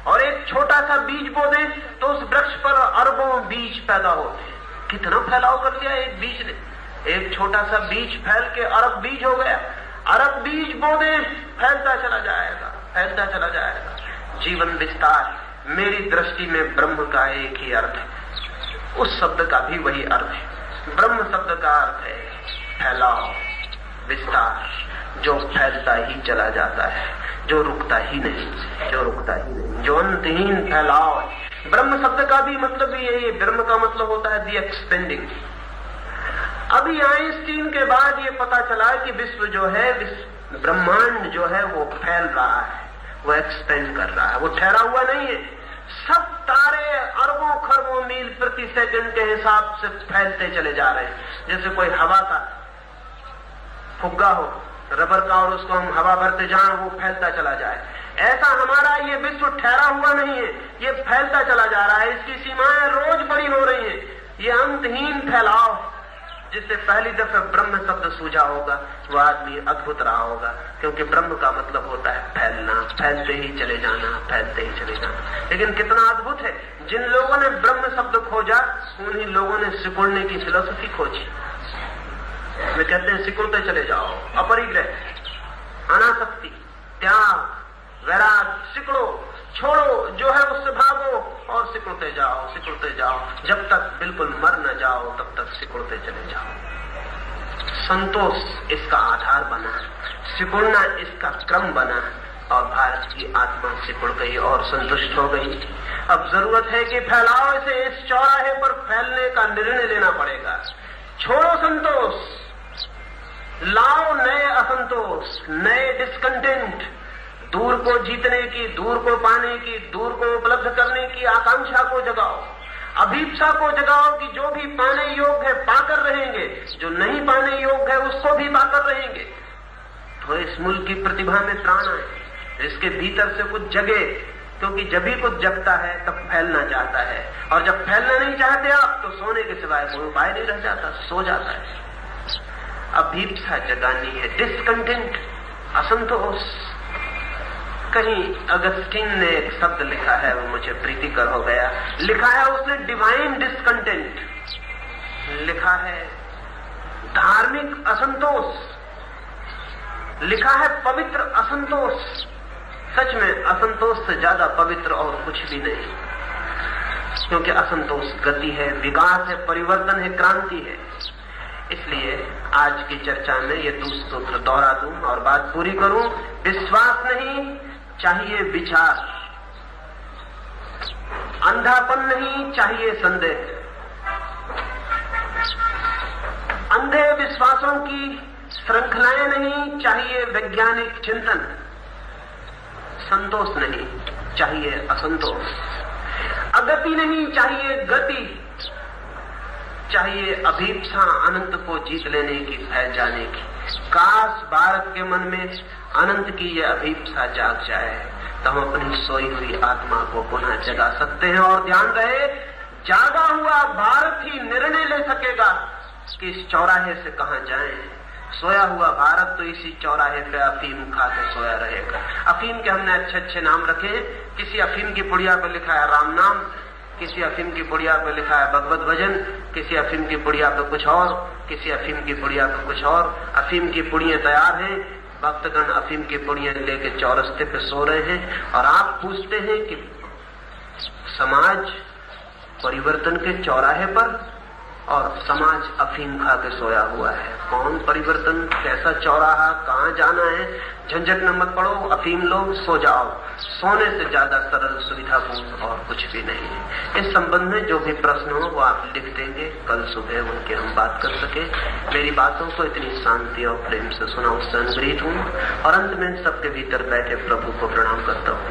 और एक छोटा सा बीज बो दे तो उस वृक्ष पर अरबों बीज पैदा होते हैं। कितना फैलाव कर दिया एक बीज ने। एक छोटा सा बीज फैल के अरब बीज हो गया। अरब बीज बो दे, फैलता चला जाएगा, फैलता चला जाएगा। जीवन विस्तार, मेरी दृष्टि में ब्रह्म का एक ही अर्थ है, उस शब्द का भी वही अर्थ है। ब्रह्म शब्द का अर्थ है फैलाव, विस्तार, जो फैलता ही चला जाता है, जो रुकता ही नहीं, जो रुकता ही नहीं, जो अंतहीन फैलाव। ब्रह्म शब्द का भी मतलब भी यही है। ब्रह्म का मतलब होता है दी एक्सपेंडिंग। अभी आइंस्टीन के बाद ये पता चला कि विश्व जो है, ब्रह्मांड जो है वो फैल रहा है, वो एक्सपेंड कर रहा है, वो ठहरा हुआ नहीं है। सब तारे अरबों खरबों मील प्रति सेकंड के हिसाब से फैलते चले जा रहे हैं। जैसे कोई हवा का फुग्गा हो, रबर का, और उसको हम हवा भरते जाएं, वो फैलता चला जाए। ऐसा हमारा ये विश्व ठहरा हुआ नहीं है, ये फैलता चला जा रहा है। इसकी सीमाएं रोज बड़ी हो रही हैं। ये अंतहीन फैलाव, जिससे पहली दफे ब्रह्म शब्द सूझा होगा वो आदमी अद्भुत रहा होगा, क्योंकि ब्रह्म का मतलब होता है फैलना, फैलते ही चले जाना, फैलते ही चले जाना। लेकिन कितना अद्भुत है, जिन लोगों ने ब्रह्म शब्द खोजा उन्हीं लोगों ने सिकुड़ने की फिलॉसफी खोजी। वे कहते हैं सिकुड़ते चले जाओ, अपरिग्रह, अनासक्ति, त्याग, वैराग, सिकुड़ो, छोड़ो, जो है उससे भागो और सिकुड़ते जाओ, सिकुड़ते जाओ, जब तक बिल्कुल मर न जाओ तब तक सिकुड़ते चले जाओ। संतोष इसका आधार बना, सिकुड़ना इसका क्रम बना, और भारत की आत्मा सिकुड़ गई और संतुष्ट हो गई। अब जरूरत है कि फैलाव से इस चौराहे पर फैलने का निर्णय लेना पड़ेगा। छोड़ो संतोष, लाओ नए असंतोष, नए डिस्कंटेंट, दूर को जीतने की, दूर को पाने की, दूर को उपलब्ध करने की आकांक्षा को जगाओ, अभीप्सा को जगाओ कि जो भी पाने योग्य है पाकर रहेंगे, जो नहीं पाने योग्य है उसको भी पाकर रहेंगे। तो इस मुल्क की प्रतिभा में प्राण आए, इसके भीतर से कुछ जगे, क्योंकि जब भी कुछ जगता है तब फैलना चाहता है, और जब फैलना नहीं चाहते आप तो सोने के सिवाय कोई उपाय नहीं रह जाता, सो जाता है। अभीप्सा जगानी है, डिस्कंटेंट, असंतोष। कहीं अगस्टीन ने एक शब्द लिखा है, वो मुझे प्रीतिकर हो गया। लिखा है उसने डिवाइन डिस्कंटेंट, लिखा है धार्मिक असंतोष, लिखा है पवित्र असंतोष। सच में असंतोष से ज्यादा पवित्र और कुछ भी नहीं, क्योंकि असंतोष गति है, विकास है, परिवर्तन है, क्रांति है। इसलिए आज की चर्चा में ये सूत्र दोहरा दूं और बात पूरी करूं। विश्वास नहीं चाहिए विचार, अंधापन नहीं चाहिए संदेह, अंधे विश्वासों की श्रृंखलाएं नहीं चाहिए वैज्ञानिक चिंतन, संतोष नहीं चाहिए असंतोष, अगति नहीं चाहिए गति, चाहिए अभीप्सा अनंत को जीत लेने की, फैल जाने की। काश भारत के मन में अनंत की यह अभीप्सा जाग जाए तो हम अपनी सोई हुई आत्मा को पुनः जगा सकते हैं। और ध्यान रहे, जागा हुआ भारत ही निर्णय ले सकेगा कि इस चौराहे से कहां जाएं। सोया हुआ भारत तो इसी चौराहे पे अफीम खा के सोया रहेगा। अफीम के हमने अच्छे अच्छे नाम रखे। किसी अफीम की पुड़िया पे लिखा है राम नाम, किसी अफीम की पुड़िया पे लिखा है भगवत भजन, किसी अफीम की पुड़िया पे कुछ और, किसी अफीम की पुड़िया पे कुछ और। अफीम की पुड़ियां तैयार हैं, भक्तगण अफीम की पुड़ियां लेके चौरस्ते पे सो रहे हैं। और आप पूछते हैं कि समाज परिवर्तन के चौराहे पर और समाज अफीम खा के सोया हुआ है। कौन परिवर्तन, कैसा चौराहा, कहां जाना है? झंझट में मत पड़ो, अफीम लो, सो जाओ। सोने से ज्यादा सरल सुविधापूर्ण और कुछ भी नहीं है। इस संबंध में जो भी प्रश्न हो वो आप लिख देंगे, कल सुबह उनके हम बात कर सके। मेरी बातों को इतनी शांति और प्रेम से सुना, उससे अनुग्रहित हूँ और अंत में सबके भीतर बैठे प्रभु को प्रणाम करता हूँ।